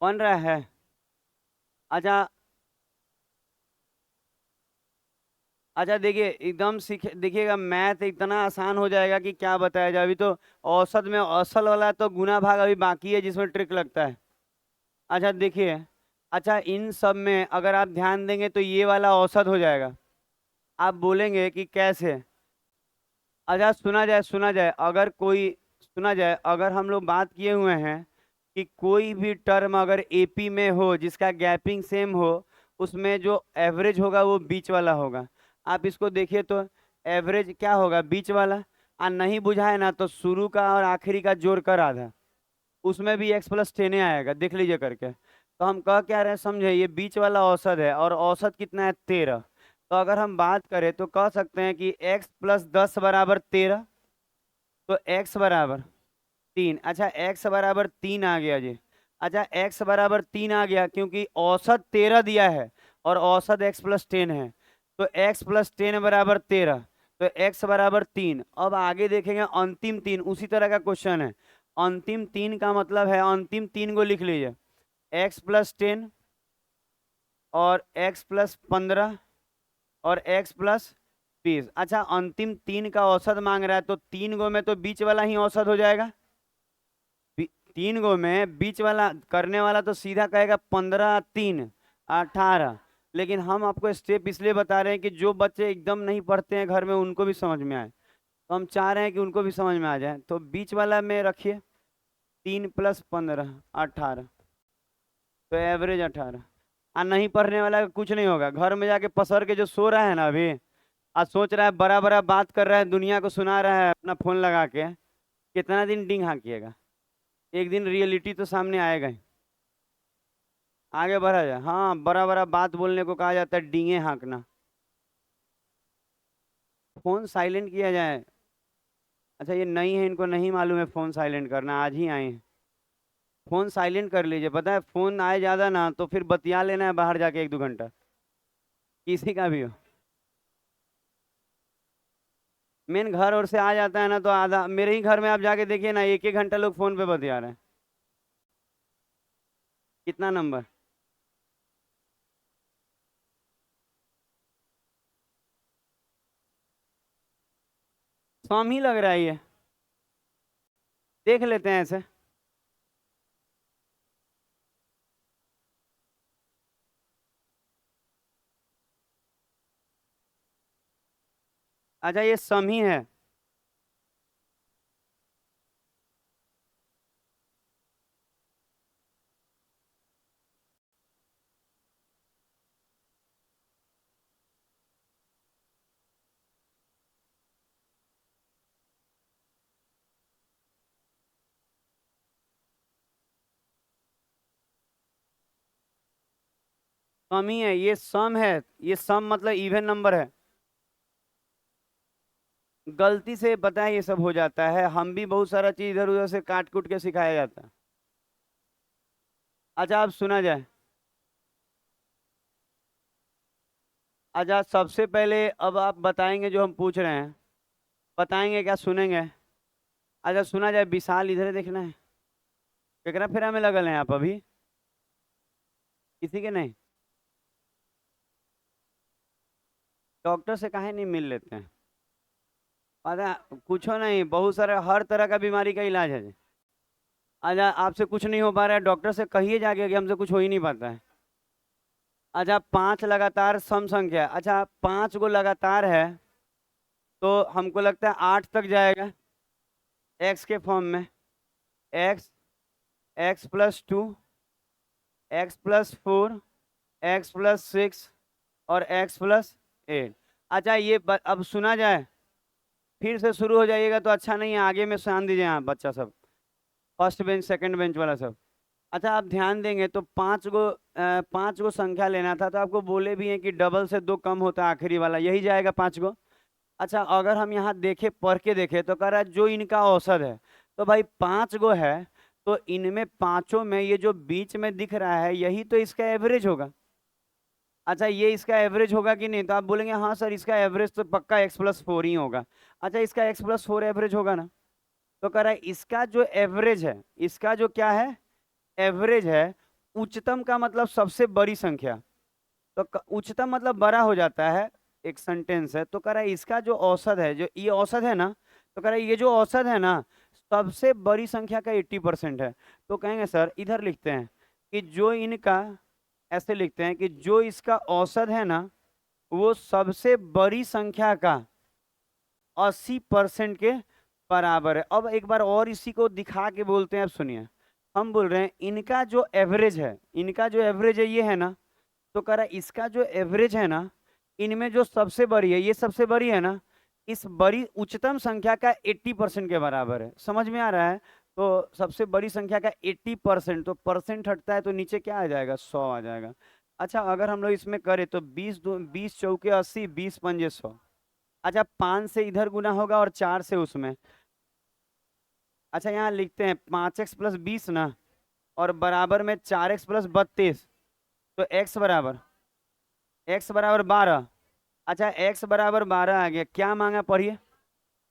बन रहा है। अच्छा। अच्छा देखिए एकदम सीख देखिएगा, मैथ इतना आसान हो जाएगा कि क्या बताया जाए। अभी तो औसत में असल वाला तो गुना भाग अभी बाकी है, जिसमें ट्रिक लगता है। अच्छा देखिए। अच्छा इन सब में अगर आप ध्यान देंगे तो ये वाला औसत हो जाएगा। आप बोलेंगे कि कैसे? अच्छा सुना जाए अगर कोई, सुना जाए अगर हम लोग बात किए हुए हैं कि कोई भी टर्म अगर एपी में हो जिसका गैपिंग सेम हो, उसमें जो एवरेज होगा वो बीच वाला होगा। आप इसको देखिए तो एवरेज क्या होगा? बीच वाला। और नहीं बुझाए ना तो शुरू का और आखिरी का जोड़ कर आधा, उसमें भी x+10 आएगा, देख लीजिए करके। तो हम कह क्या रहे हैं समझे, ये बीच वाला औसत है, और औसत कितना है 13। तो अगर हम बात करें तो कह सकते हैं कि x+10 बराबर 13, तो x बराबर 3। अच्छा x बराबर 3 आ गया जी। अच्छा x बराबर 3 आ गया क्योंकि औसत 13 दिया है और औसत x+10 है, तो x+10 बराबर 13। तो x बराबर 3। अब आगे देखेंगे अंतिम तीन, उसी तरह का क्वेश्चन है। अंतिम तीन का मतलब है, अंतिम तीन को लिख लीजिए, x+10 और x+15 और x+20। अच्छा अंतिम तीन का औसत मांग रहा है, तो तीन गो में तो बीच वाला ही औसत हो जाएगा। तीन गो में बीच वाला करने वाला तो सीधा कहेगा 15 3 18। लेकिन हम आपको स्टेप इसलिए बता रहे हैं कि जो बच्चे एकदम नहीं पढ़ते हैं घर में उनको भी समझ में आए, तो हम चाह रहे हैं कि उनको भी समझ में आ जाए। तो बीच वाला में रखिए 3+15 18, तो एवरेज 18। और नहीं पढ़ने वाला का कुछ नहीं होगा, घर में जाके पसर के जो सो रहा है ना अभी, आज सोच रहा है बड़ा बड़ा बात कर रहा है, दुनिया को सुना रहा है अपना फोन लगा के, कितना दिन डिंग हाँकिएगा? एक दिन रियलिटी तो सामने आएगा ही। आगे बढ़ा जाए, हाँ बड़ा बड़ा बात बोलने को कहा जाता है डींगे हाँकना। फोन साइलेंट किया जाए। अच्छा ये नई है, इनको नहीं मालूम है फोन साइलेंट करना, आज ही आए हैं। फोन साइलेंट कर लीजिए, पता है फोन आए ज्यादा ना तो फिर बतिया लेना है बाहर जाके 1 2 घंटा, किसी का भी हो। मेन घर और से आ जाता है ना तो आधा, मेरे ही घर में आप जाके देखिए ना, 1 1 घंटा लोग फोन पे बतिया रहे हैं। कितना नंबर? स्वामी लग रहा है ये, देख लेते हैं ऐसे। अच्छा ये सम ही है। कम ही है, ये सम है, ये सम मतलब इवन नंबर है। गलती से पता है ये सब हो जाता है, हम भी बहुत सारा चीज इधर उधर से काट कूट के सिखाया जाता है। अच्छा अब सुना जाए। अच्छा सबसे पहले अब आप बताएंगे जो हम पूछ रहे हैं, बताएंगे क्या, सुनेंगे? अच्छा सुना जाए, विशाल इधर देखना है। केकरा फेरा में लगल हैं आप अभी? किसी के नहीं? डॉक्टर से काहे नहीं मिल लेते हैं? अच्छा कुछ नहीं, बहुत सारे हर तरह का बीमारी का इलाज है जी। अच्छा आपसे कुछ नहीं हो पा रहा है, डॉक्टर से कहिए जाके कि हमसे कुछ हो ही नहीं पाता है। अच्छा पांच लगातार सम संख्या, अच्छा पांच गो लगातार है, तो हमको लगता है आठ तक जाएगा एक्स के फॉर्म में। एक्स, x+2, x+4, x+6 और x+8। अच्छा ये अब सुना जाए, फिर से शुरू हो जाइएगा तो अच्छा नहीं है, आगे में ध्यान दीजिए आप बच्चा सब, फर्स्ट बेंच सेकंड बेंच वाला सब। अच्छा आप ध्यान देंगे तो पांच गो संख्या लेना था, तो आपको बोले भी हैं कि डबल से दो कम होता है आखिरी वाला, यही जाएगा पांच गो। अच्छा अगर हम यहाँ देखे पढ़ के देखे तो कह रहा है जो इनका औसत है, तो भाई पांच गो है, तो इनमें पांचों में ये जो बीच में दिख रहा है यही तो इसका एवरेज होगा। अच्छा ये इसका एवरेज होगा कि नहीं, तो आप बोलेंगे हाँ सर इसका एवरेज तो पक्का x+4 ही होगा। अच्छा इसका x+4 एवरेज होगा ना, तो कह रहा है इसका जो एवरेज है, इसका जो क्या है, एवरेज है, उच्चतम का मतलब सबसे बड़ी संख्या, तो उच्चतम मतलब बड़ा हो जाता है, एक सेंटेंस है, तो कह रहा है इसका जो औसत है, जो ये औसत है ना, तो कह रहा है ये जो औसत है ना सबसे बड़ी संख्या का 80% है। तो कहेंगे सर इधर लिखते हैं कि जो इनका, ऐसे लिखते हैं कि जो इसका औसत है ना वो सबसे बड़ी संख्या का 80% के बराबर है। अब एक बार और इसी को दिखा के बोलते हैं, अब सुनिए, हम बोल रहे हैं इनका जो एवरेज है, इनका जो एवरेज है ये है ना, तो कह रहा है इसका जो एवरेज है ना, इनमें जो सबसे बड़ी है, ये सबसे बड़ी है ना, इस बड़ी उच्चतम संख्या का 80% के बराबर है। समझ में आ रहा है? तो सबसे बड़ी संख्या का 80%, तो परसेंट हटता है तो नीचे क्या आ जाएगा, 100 आ जाएगा। अच्छा अगर हम लोग इसमें करें तो 20 चौके 80, 20 पंजे 100। अच्छा पाँच से इधर गुना होगा और चार से उसमें। अच्छा यहाँ लिखते हैं 5x+20 ना, और बराबर में 4x+32, तो x बराबर 12। अच्छा x बराबर 12 आ गया, क्या मांगा पढ़िए,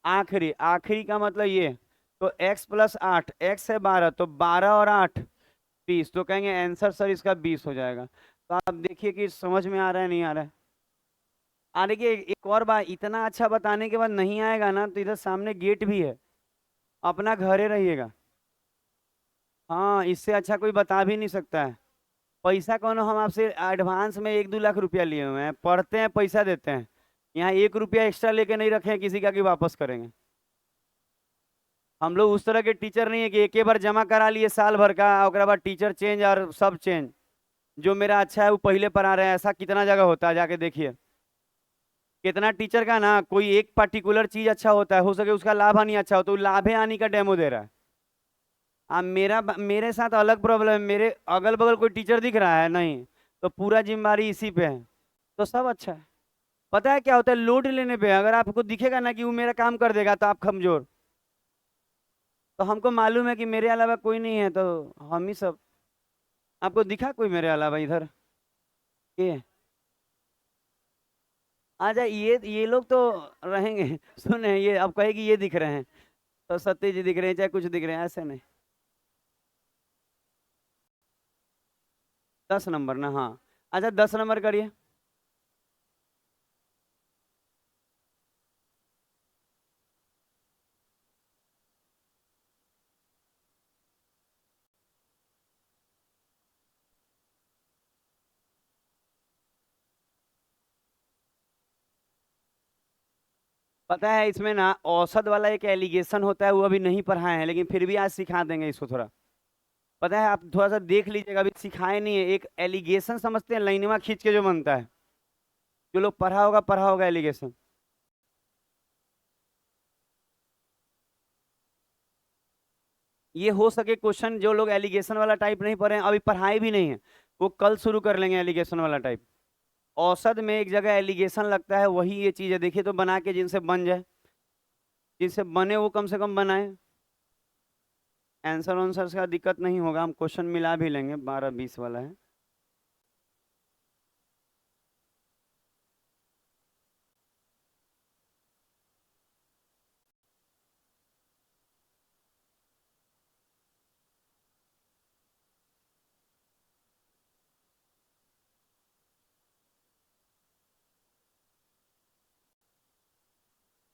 आखिरी, आखिरी का मतलब ये, तो x+8, x है 12, तो 12 और 8 20, तो कहेंगे आंसर सर इसका 20 हो जाएगा। तो आप देखिए कि समझ में आ रहा है नहीं आ रहा है? देखिए एक और बात, इतना अच्छा बताने के बाद नहीं आएगा ना तो इधर सामने गेट भी है, अपना घरे रहिएगा। हाँ इससे अच्छा कोई बता भी नहीं सकता है। पैसा कौन, हम आपसे एडवांस में 1-2 लाख रुपया लिए हुए हैं, पढ़ते हैं पैसा देते हैं, यहाँ 1 रुपया एक्स्ट्रा लेके नहीं रखे हैं किसी का कि वापस करेंगे। हम लोग उस तरह के टीचर नहीं है कि एक ही बार जमा करा लिए साल भर का और बाद टीचर चेंज और सब चेंज। जो मेरा अच्छा है वो पहले पढ़ा रहे हैं, ऐसा कितना जगह होता है, जाके देखिए कितना टीचर का ना कोई एक पर्टिकुलर चीज अच्छा होता है, हो सके उसका लाभ हानि अच्छा हो तो लाभे हानि का डेमो दे रहा है। मेरे साथ अलग प्रॉब्लम है, मेरे अगल बगल कोई टीचर दिख रहा है नहीं, तो पूरा जिम्मेदारी इसी पे है, तो सब अच्छा है। पता है क्या होता है, लोड लेने पे अगर आपको दिखेगा ना कि वो मेरा काम कर देगा तो आप कमजोर, तो हमको मालूम है कि मेरे अलावा कोई नहीं है, तो हम ही सब। आपको दिखा कोई मेरे अलावा इधर? ये आजा, ये लोग तो रहेंगे सुने, ये अब कहेगी ये दिख रहे हैं, तो सत्य जी दिख रहे हैं चाहे कुछ दिख रहे हैं, ऐसे नहीं। 10 नंबर ना, हाँ। अच्छा 10 नंबर करिए। पता है इसमें ना औसत वाला एक एलिगेशन होता है, वो अभी नहीं पढ़ाए हैं, लेकिन फिर भी आज सिखा देंगे इसको थोड़ा। पता है आप थोड़ा सा देख लीजिएगा, अभी सिखाए नहीं है, एक एलिगेशन समझते हैं, लाइनवा खींच के जो बनता है, जो लोग पढ़ा होगा एलिगेशन। ये हो सके क्वेश्चन जो लोग एलिगेशन वाला टाइप नहीं पढ़े हैं, अभी पढ़ाए भी नहीं है, वो कल शुरू कर लेंगे एलिगेशन वाला टाइप। औसत में एक जगह एलिगेशन लगता है, वही ये चीज है। देखिए तो बना के जिनसे बन जाए, जिनसे बने वो कम से कम बनाए। आंसर आंसर का दिक्कत नहीं होगा, हम क्वेश्चन मिला भी लेंगे, 12-20 वाला है।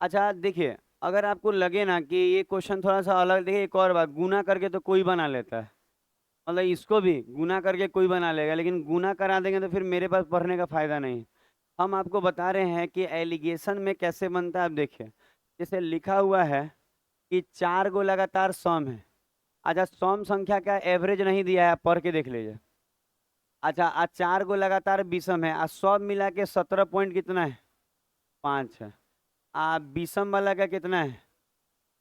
अच्छा देखिए, अगर आपको लगे ना कि ये क्वेश्चन थोड़ा सा अलग, देखिए एक और बात, गुना करके तो कोई बना लेता है, मतलब इसको भी गुना करके कोई बना लेगा, लेकिन गुना करा देंगे तो फिर मेरे पास पढ़ने का फायदा नहीं। हम आपको बता रहे हैं कि एलिगेशन में कैसे बनता है। आप देखिए, जैसे लिखा हुआ है कि 4 गो लगातार सम है। अच्छा, सम संख्या का एवरेज नहीं दिया है, आप पढ़ के देख लीजिए। अच्छा, आज 4 गो लगातार विषम है, आज सब मिला के 17 पॉइंट कितना है, 5 है। विषम वाला का कितना है,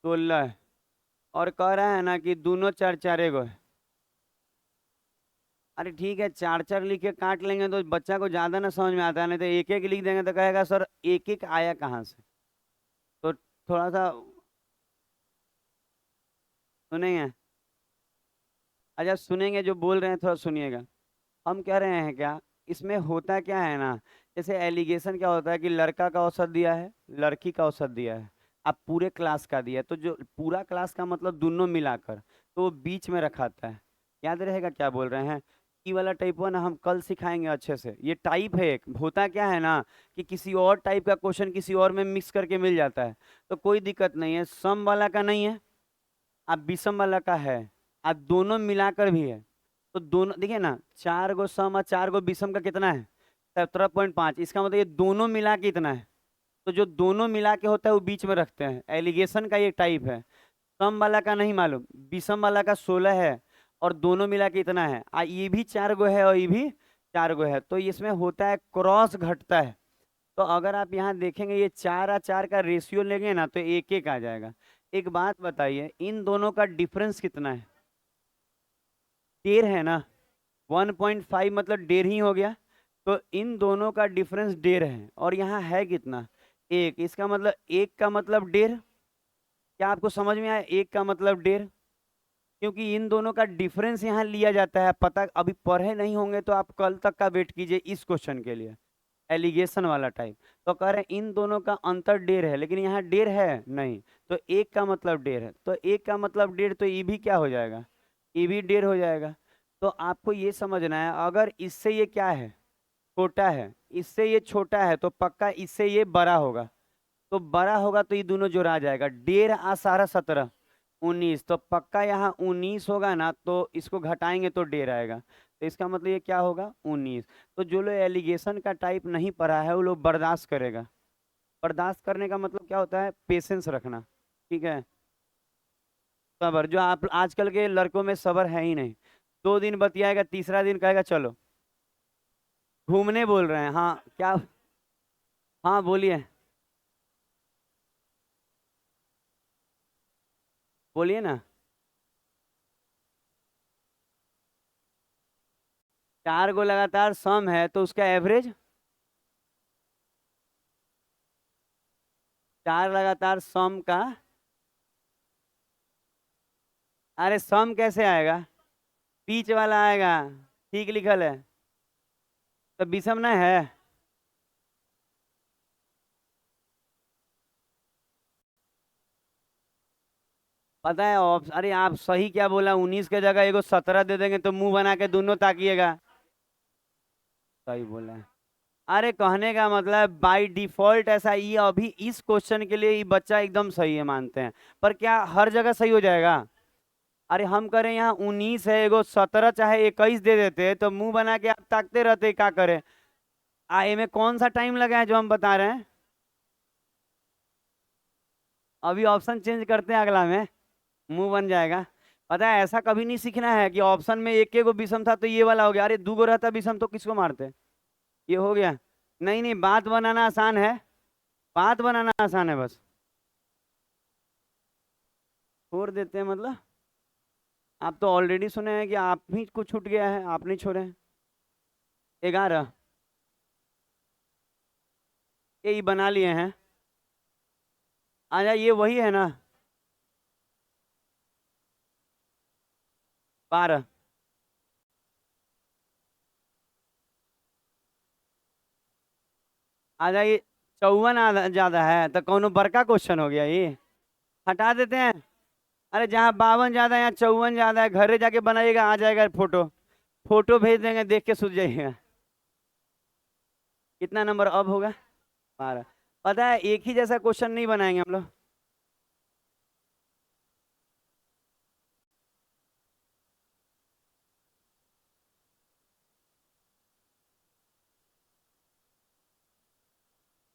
16 है। और कह रहा है ना कि दोनों चार चारे गो है। अरे ठीक है, चार चार लिख के काट लेंगे तो बच्चा को ज्यादा ना समझ में आता है, नहीं तो एक एक लिख देंगे तो कहेगा सर एक एक आया कहाँ से। तो थोड़ा सा सुनेंगे। अच्छा सुनेंगे, जो बोल रहे हैं थोड़ा सुनिएगा। हम कह रहे हैं क्या, इसमें होता क्या है ना, जैसे एलिगेशन क्या होता है कि लड़का का औसत दिया है, लड़की का औसत दिया है, अब पूरे क्लास का दिया है, तो जो पूरा क्लास का मतलब दोनों मिलाकर, तो वो बीच में रखाता है। याद रहेगा क्या बोल रहे हैं। ई वाला टाइप वन हम कल सिखाएंगे अच्छे से। ये टाइप है एक, होता क्या है ना कि किसी और टाइप का क्वेश्चन किसी और में मिक्स करके मिल जाता है, तो कोई दिक्कत नहीं है। सम वाला का नहीं है, अब विषम वाला का है, अब दोनों मिलाकर भी है। तो दोनों देखिए ना, 4 गो सम और 4 गो विषम का कितना है, 17.5। इसका मतलब ये दोनों मिला के इतना है। तो जो दोनों मिला के होता है वो बीच में रखते हैं, एलिगेशन का ये टाइप है। सम वाला का नहीं मालूम, विषम वाला का 16 है और दोनों मिला के इतना है। ये भी 4 गो है और ये भी 4 गो है, तो इसमें होता है क्रॉस घटता है। तो अगर आप यहाँ देखेंगे, ये 4 और 4 का रेशियो लेंगे ना तो एक एक आ जाएगा। एक बात बताइए, इन दोनों का डिफरेंस कितना है, 13 है ना। 1.5 मतलब 1.5 ही हो गया। तो इन दोनों का डिफरेंस 1.5 है, और यहाँ है कितना, एक। इसका मतलब एक का मतलब 1.5। क्या आपको समझ में आया, एक का मतलब 1.5। क्योंकि इन दोनों का डिफरेंस यहाँ लिया जाता है, पता अभी पढ़े नहीं होंगे तो आप कल तक का वेट कीजिए इस क्वेश्चन के लिए, एलिगेशन वाला टाइप। तो कह रहे हैं इन दोनों का अंतर 1.5 है, लेकिन यहाँ 1.5 है नहीं, तो एक का मतलब 1.5 है, तो एक का मतलब 1.5, तो ये भी क्या हो जाएगा, ये भी 1.5 हो जाएगा। तो आपको ये समझना है, अगर इससे ये क्या है, छोटा है, इससे ये छोटा है, तो पक्का इससे ये बड़ा होगा। तो बड़ा होगा तो ये दोनों जोड़ा जाएगा, 1.5 आ 17, 19, तो पक्का यहाँ 19 होगा ना, तो इसको घटाएंगे तो 1.5 आएगा। तो इसका मतलब ये क्या होगा, 19। तो जो लोग एलिगेशन का टाइप नहीं पढ़ा है वो लोग बर्दाश्त करेगा। बर्दाश्त करने का मतलब क्या होता है, पेशेंस रखना। ठीक है, सबर। जो आप आजकल के लड़कों में सबर है ही नहीं, 2 दिन बतियाएगा, तीसरा दिन कहेगा चलो घूमने, बोल रहे हैं हाँ क्या। हाँ बोलिए, बोलिए ना। 4 गो लगातार सम है तो उसका एवरेज, 4 लगातार सम का, अरे सम कैसे आएगा, बीच वाला आएगा। ठीक लिखल है, तो विषम ना है। पता है अरे आप सही क्या बोला, 19 के जगह एगो 17 दे देंगे तो मुंह बना के दोनों ताकिएगा। सही बोला है। अरे कहने का मतलब बाय डिफॉल्ट ऐसा, ये अभी इस क्वेश्चन के लिए ये बच्चा एकदम सही है मानते हैं, पर क्या हर जगह सही हो जाएगा। अरे हम करें यहाँ 19 है, एगो 17 चाहे 21 दे देते तो मुंह बना के आप ताकते रहते, क्या करें। आए में कौन सा टाइम लगा है जो हम बता रहे हैं। अभी ऑप्शन चेंज करते हैं अगला में, मुंह बन जाएगा। पता है ऐसा कभी नहीं सीखना है कि ऑप्शन में एक एक गो विषम था तो ये वाला हो गया, अरे 2 गो रहता विषम तो किसको मारते, ये हो गया। नहीं नहीं, बात बनाना आसान है, बात बनाना आसान है बस। छोड़ देते हैं मतलब, आप तो ऑलरेडी सुने हैं कि आप ही को छूट गया है, आप नहीं छोड़े हैं। 11 ये बना लिए हैं। आजा ये वही है ना? 12 आजा ये 54 आधा ज्यादा है तो कौन बड़का क्वेश्चन हो गया ये? हटा देते हैं। अरे जहाँ 52 ज्यादा है यहाँ 54 ज्यादा है, घरे जाके बनाइएगा आ जाएगा फोटो। फोटो भेज देंगे देख के सूझ जाइएगा। कितना नंबर अब होगा? 12। पता है एक ही जैसा क्वेश्चन नहीं बनाएंगे हम लोग।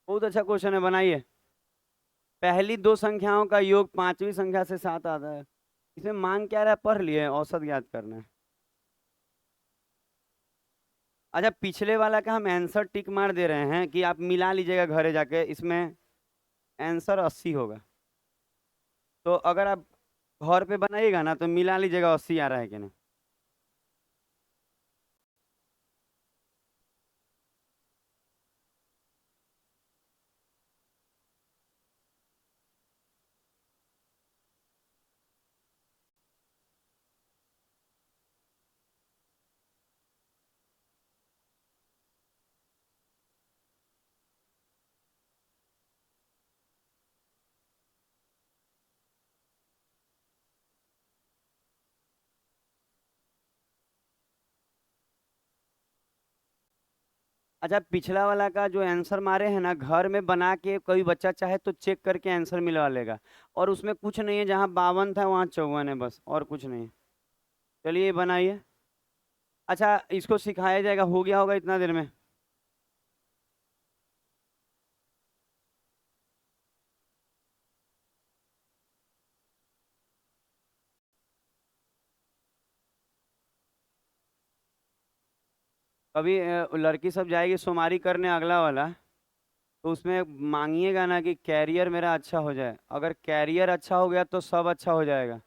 बहुत अच्छा क्वेश्चन है, बनाइए। पहली दो संख्याओं का योग पांचवी संख्या से 7 आता है। इसमें मांग क्या रहा है पढ़ लिए, औसत ज्ञात करना है। अच्छा पिछले वाला का हम आंसर टिक मार दे रहे हैं कि आप मिला लीजिएगा घरे जाके, इसमें आंसर 80 होगा। तो अगर आप घर पे बनाइएगा ना तो मिला लीजिएगा 80 आ रहा है कि नहीं। अच्छा पिछला वाला का जो आंसर मारे हैं ना घर में बना के कोई बच्चा चाहे तो चेक करके आंसर मिलवा लेगा। और उसमें कुछ नहीं है, जहाँ 52 था वहाँ 54 है बस, और कुछ नहीं है। चलिए ये बनाइए। अच्छा इसको सिखाया जाएगा, हो गया होगा इतना देर में। कभी लड़की सब जाएगी सोमारी करने अगला वाला, तो उसमें मांगिएगा ना कि कैरियर मेरा अच्छा हो जाए। अगर कैरियर अच्छा हो गया तो सब अच्छा हो जाएगा।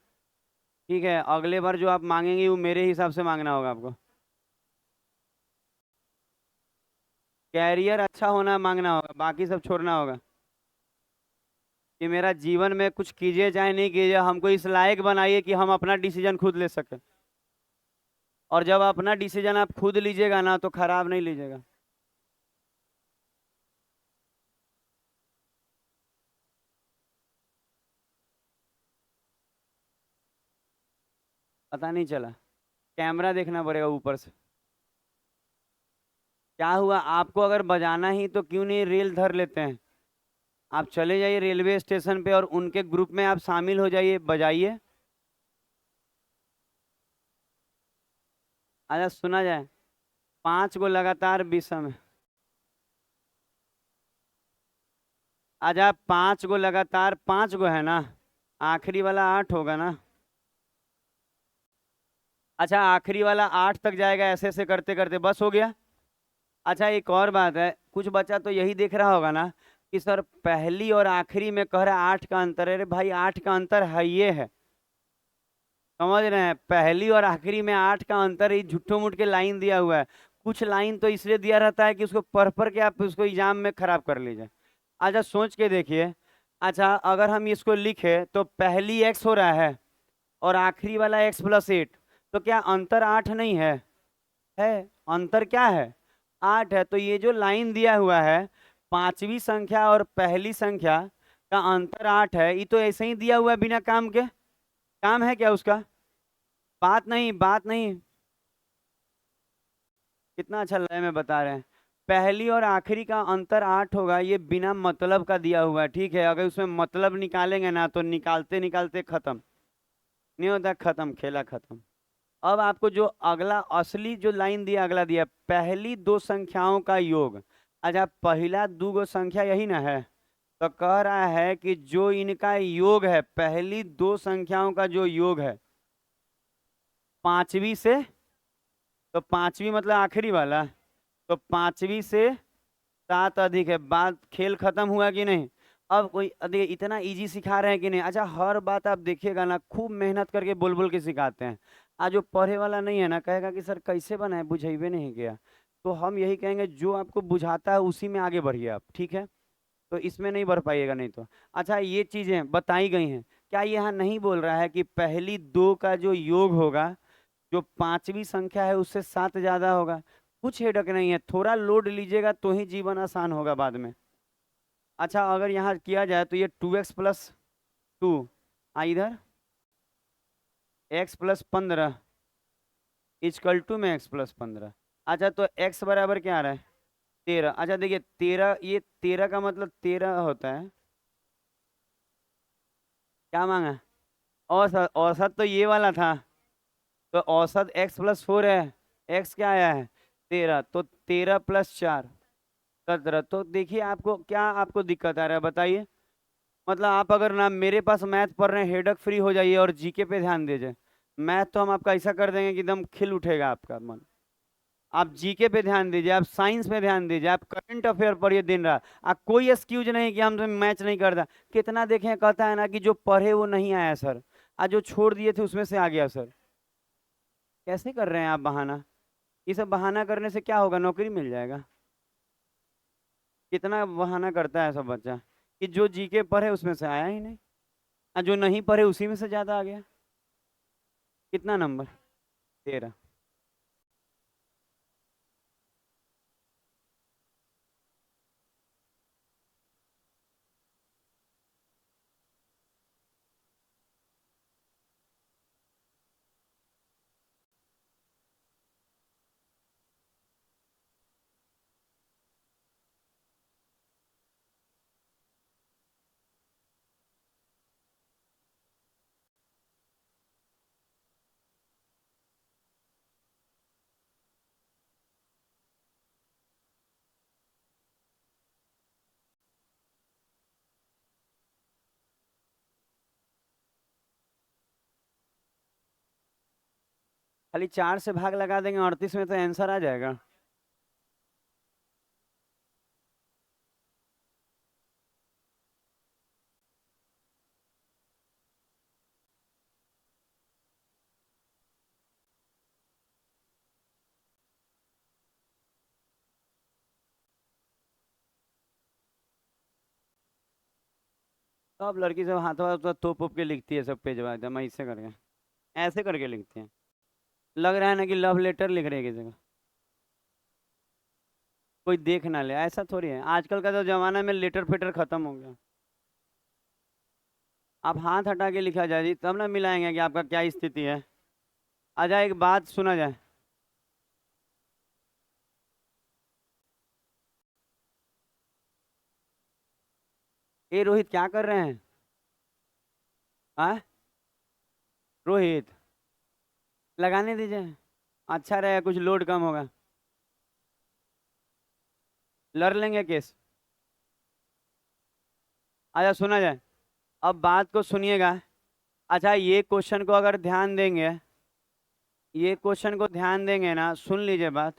ठीक है, अगले बार जो आप मांगेंगे वो मेरे हिसाब से मांगना होगा आपको। कैरियर अच्छा होना मांगना होगा, बाकी सब छोड़ना होगा। कि मेरा जीवन में कुछ कीजिए चाहे नहीं कीजिए, हमको इस लायक बनाइए कि हम अपना डिसीजन खुद ले सकें। और जब अपना डिसीजन आप खुद लीजिएगा ना तो खराब नहीं लीजिएगा। पता नहीं चला। कैमरा देखना पड़ेगा ऊपर से। क्या हुआ आपको, अगर बजाना ही तो क्यों नहीं रेल धर लेते हैं। आप चले जाइए रेलवे स्टेशन पे और उनके ग्रुप में आप शामिल हो जाइए, बजाइए। अच्छा सुना जाए। 5 गो लगातार विषम। अच्छा 5 गो लगातार, 5 गो है ना, आखिरी वाला 8 होगा ना। अच्छा आखिरी वाला 8 तक जाएगा, ऐसे ऐसे करते करते बस हो गया। अच्छा एक और बात है, कुछ बच्चा तो यही देख रहा होगा ना कि सर पहली और आखिरी में कह रहा है 8 का अंतर है। अरे भाई 8 का अंतर है ये है, समझ रहे हैं? पहली और आखिरी में 8 का अंतर ही झूठो मूठ के लाइन दिया हुआ है। कुछ लाइन तो इसलिए दिया रहता है कि उसको पढ़ पढ़ के आप उसको एग्जाम में खराब कर लीजिए। अच्छा सोच के देखिए। अच्छा अगर हम इसको लिखे तो पहली x हो रहा है और आखिरी वाला x+8, तो क्या अंतर 8 नहीं है? है। अंतर क्या है? 8 है। तो ये जो लाइन दिया हुआ है, पांचवी संख्या और पहली संख्या का अंतर 8 है, ये तो ऐसे ही दिया हुआ है बिना काम के। काम है क्या उसका? बात नहीं, बात नहीं। कितना अच्छा लय में बता रहे हैं। पहली और आखिरी का अंतर 8 होगा, ये बिना मतलब का दिया हुआ है। ठीक है, अगर उसमें मतलब निकालेंगे ना तो निकालते निकालते खत्म नहीं होता, खत्म खेला खत्म। अब आपको जो अगला असली जो लाइन दिया, अगला दिया पहली दो संख्याओं का योग। अच्छा पहला दो गो संख्या यही ना है, तो कह रहा है कि जो इनका योग है, पहली दो संख्याओं का जो योग है पांचवी से, तो पांचवी मतलब आखिरी वाला, तो पांचवी से 7 अधिक है। बात खेल खत्म हुआ कि नहीं? अब कोई देखिए इतना इजी सिखा रहे हैं कि नहीं। अच्छा हर बात आप देखिएगा ना, खूब मेहनत करके बोल बोल के सिखाते हैं। आज जो पढ़े वाला नहीं है ना, कहेगा कि सर कैसे बनाए, बुझेबे नहीं गया। तो हम यही कहेंगे जो आपको बुझाता है उसी में आगे बढ़िए आप, ठीक है। तो इसमें नहीं बढ़ पाइएगा नहीं तो। अच्छा, ये चीजें बताई गई हैं, क्या ये यहाँ नहीं बोल रहा है कि पहली दो का जो योग होगा, जो पांचवी संख्या है उससे 7 ज्यादा होगा। कुछ हेडक नहीं है, थोड़ा लोड लीजिएगा तो ही जीवन आसान होगा बाद में। अच्छा, अगर यहाँ किया जाए तो ये 2x+2, इधर x+15 इजकल टू में x+15। अच्छा, तो x बराबर क्या आ रहा है? 13। अच्छा देखिए, 13, ये 13 का मतलब 13 होता है। क्या मांगा? औसत, औसत तो ये वाला था। तो औसत x+4 है। x क्या आया है? 13, तो 13+4 17। तो देखिए, आपको क्या आपको दिक्कत आ रहा है बताइए। मतलब आप अगर ना मेरे पास मैथ पढ़ रहे हैं, हेडक फ्री हो जाइए और जीके पे ध्यान दीजिए। मैथ तो हम आपका ऐसा कर देंगे कि एकदम खिल उठेगा आपका मन। आप जीके पे ध्यान दीजिए, आप साइंस पे ध्यान दीजिए, आप करंट अफेयर पढ़िए दिन रात। आप कोई एक्सक्यूज नहीं कि हम तो मैच नहीं करता। कितना देखें, कहता है ना कि जो पढ़े वो नहीं आया सर, आज जो छोड़ दिए थे उसमें से आ गया सर। कैसे कर रहे हैं आप बहाना? ये सब बहाना करने से क्या होगा? नौकरी मिल जाएगा? कितना बहाना करता है सब बच्चा कि जो जीके पढ़े उसमें से आया ही नहीं, और जो नहीं पढ़े उसी में से ज्यादा आ गया। कितना नंबर? 13। खाली 4 से भाग लगा देंगे 38 में तो आंसर आ जाएगा। तो अब लड़की सब हाथों हाथ तोप के लिखती है सब पेजवा एकदम ऐसे करके, ऐसे करके लिखती है। लग रहा है ना कि लव लेटर लिख रही है किसी का। कोई देख ना ले, ऐसा थोड़ी है। आजकल का तो जमाना में लेटर फेटर खत्म हो गया। आप हाथ हटा के लिखा जाए जी, तब ना मिलाएंगे कि आपका क्या स्थिति है। आजा, एक बात सुना जाए। ए रोहित, क्या कर रहे हैं? हाँ, रोहित, लगाने दीजिए। अच्छा रहेगा, कुछ लोड कम होगा। लड़ लेंगे केस। आजा, सुना जाए। अब बात को सुनिएगा। अच्छा, ये क्वेश्चन को अगर ध्यान देंगे, ये क्वेश्चन को ध्यान देंगे ना, सुन लीजिए बात।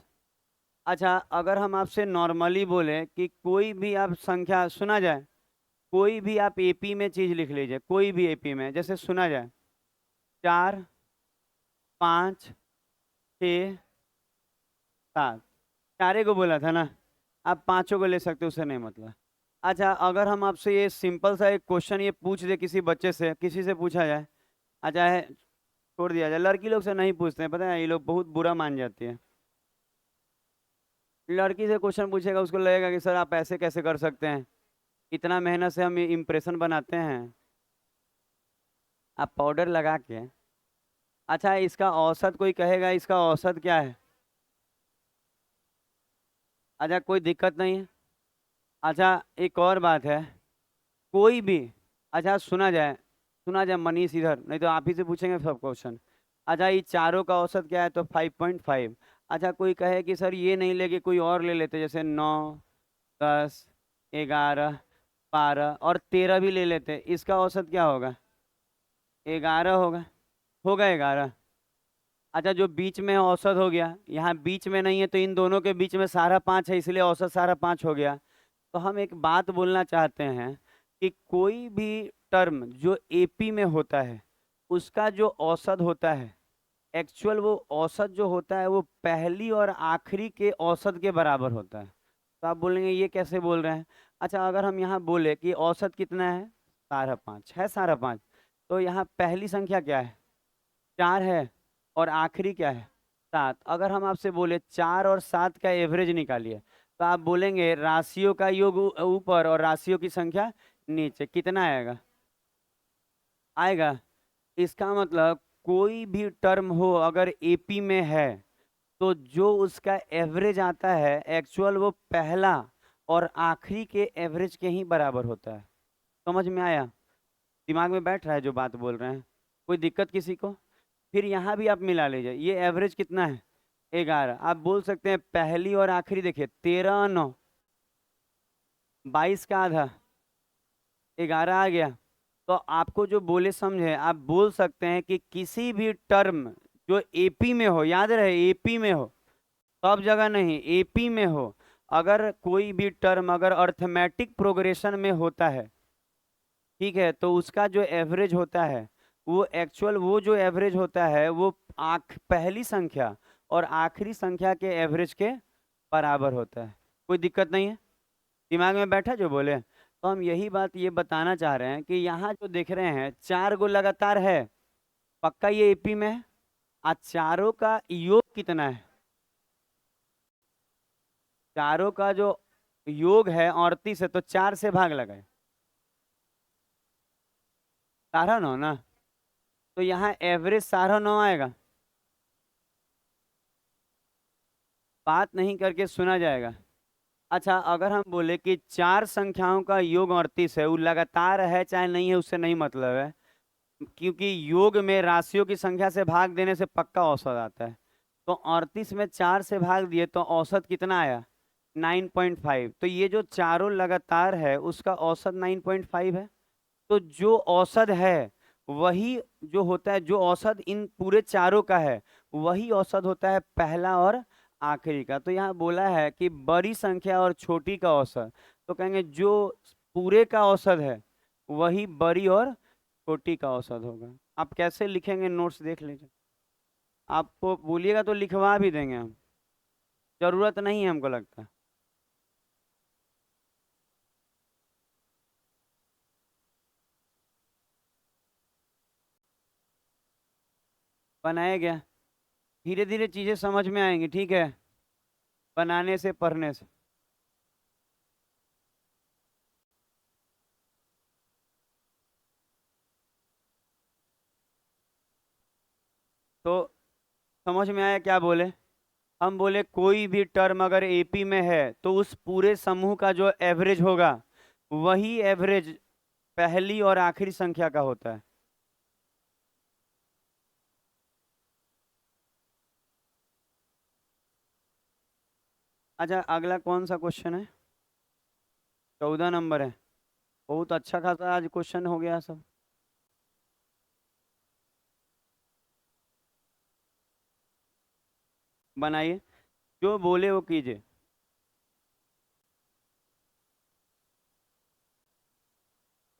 अच्छा, अगर हम आपसे नॉर्मली बोले कि कोई भी आप संख्या, सुना जाए, कोई भी आप एपी में चीज लिख लीजिए, कोई भी एपी में, जैसे सुना जाए 4, 5, 6, 7। चारे को बोला था ना, आप पांचों को ले सकते हो, उससे नहीं मतलब। अच्छा, अगर हम आपसे ये सिंपल सा एक क्वेश्चन ये पूछ दे, किसी बच्चे से, किसी से पूछा जाए, अच्छा है, छोड़ दिया जाए, लड़की लोग से नहीं पूछते हैं, पता है ये लोग बहुत बुरा मान जाती है। लड़की से क्वेश्चन पूछेगा, उसको लगेगा कि सर आप ऐसे कैसे कर सकते हैं, इतना मेहनत से हम इम्प्रेशन बनाते हैं, आप पाउडर लगा के। अच्छा, इसका औसत कोई कहेगा, इसका औसत क्या है? अच्छा, कोई दिक्कत नहीं है। अच्छा, एक और बात है, कोई भी, अच्छा सुना जाए, सुना जाए मनीष इधर, नहीं तो आप ही से पूछेंगे सब क्वेश्चन। अच्छा, ये चारों का औसत क्या है? तो 5.5। अच्छा, कोई कहे कि सर ये नहीं लेके कोई और ले लेते, जैसे 9, 10, 11, 12 और 13 भी ले लेते, इसका औसत क्या होगा? 11 होगा। होगा 11। अच्छा, जो बीच में है औसत हो गया, यहाँ बीच में नहीं है तो इन दोनों के बीच में सारा 5 है, इसलिए औसत सारा 5 हो गया। तो हम एक बात बोलना चाहते हैं कि कोई भी टर्म जो एपी में होता है, उसका जो औसत होता है, एक्चुअल वो औसत जो होता है वो पहली और आखिरी के औसत के बराबर होता है। तो आप बोलेंगे ये कैसे बोल रहे हैं। अच्छा, अगर हम यहाँ बोले कि औसत कितना है, 5.5 है, 5.5, तो यहाँ पहली संख्या क्या है, 4 है, और आखिरी क्या है, 7। अगर हम आपसे बोले 4 और 7 का एवरेज निकालिए, तो आप बोलेंगे राशियों का योग ऊपर और राशियों की संख्या नीचे, कितना आएगा, आएगा। इसका मतलब कोई भी टर्म हो अगर एपी में है, तो जो उसका एवरेज आता है एक्चुअल वो पहला और आखिरी के एवरेज के ही बराबर होता है। समझ में आया, दिमाग में बैठ रहा है जो बात बोल रहे हैं, कोई दिक्कत किसी को। फिर यहाँ भी आप मिला लीजिए, ये एवरेज कितना है, 11। आप बोल सकते हैं पहली और आखिरी, देखिए 13 9, 22 का आधा, 11 आ गया। तो आपको जो बोले समझे, आप बोल सकते हैं कि किसी भी टर्म जो एपी में हो, याद रहे एपी में हो, सब जगह नहीं, एपी में हो, अगर कोई भी टर्म अगर अर्थमेटिक प्रोग्रेशन में होता है, ठीक है, तो उसका जो एवरेज होता है वो एक्चुअल वो जो एवरेज होता है वो पहली संख्या और आखिरी संख्या के एवरेज के बराबर होता है। कोई दिक्कत नहीं है, दिमाग में बैठा जो बोले। तो हम यही बात ये बताना चाह रहे हैं कि यहाँ जो देख रहे हैं 4 गो लगातार है, पक्का ये एपी में है। आज चारों का योग कितना है, चारों का जो योग है 38 है, तो 4 से भाग लगाए, 9.5 ना, तो यहाँ एवरेज 9.5 आएगा। बात नहीं करके सुना जाएगा। अच्छा, अगर हम बोले कि 4 संख्याओं का योग 38 है, वो लगातार है चाहे नहीं है उससे नहीं मतलब है, क्योंकि योग में राशियों की संख्या से भाग देने से पक्का औसत आता है। तो 38 में 4 से भाग दिए तो औसत कितना आया, 9.5। तो ये जो चारों लगातार है उसका औसत 9.5 है। तो जो औसत है वही जो होता है, जो औसत इन पूरे चारों का है वही औसत होता है पहला और आखिरी का। तो यहाँ बोला है कि बड़ी संख्या और छोटी का औसत, तो कहेंगे जो पूरे का औसत है वही बड़ी और छोटी का औसत होगा। आप कैसे लिखेंगे नोट्स देख लीजिए, आपको बोलिएगा तो लिखवा भी देंगे हम, जरूरत नहीं है हमको लगता। बनाया गया, धीरे धीरे चीजें समझ में आएंगी, ठीक है, बनाने से पढ़ने से। तो समझ में आया क्या बोले, हम बोले कोई भी टर्म अगर एपी में है तो उस पूरे समूह का जो एवरेज होगा वही एवरेज पहली और आखिरी संख्या का होता है। अच्छा, अगला कौन सा क्वेश्चन है, 14 नंबर है। बहुत अच्छा खासा आज क्वेश्चन हो गया सब। बनाइए, जो बोले वो कीजिए।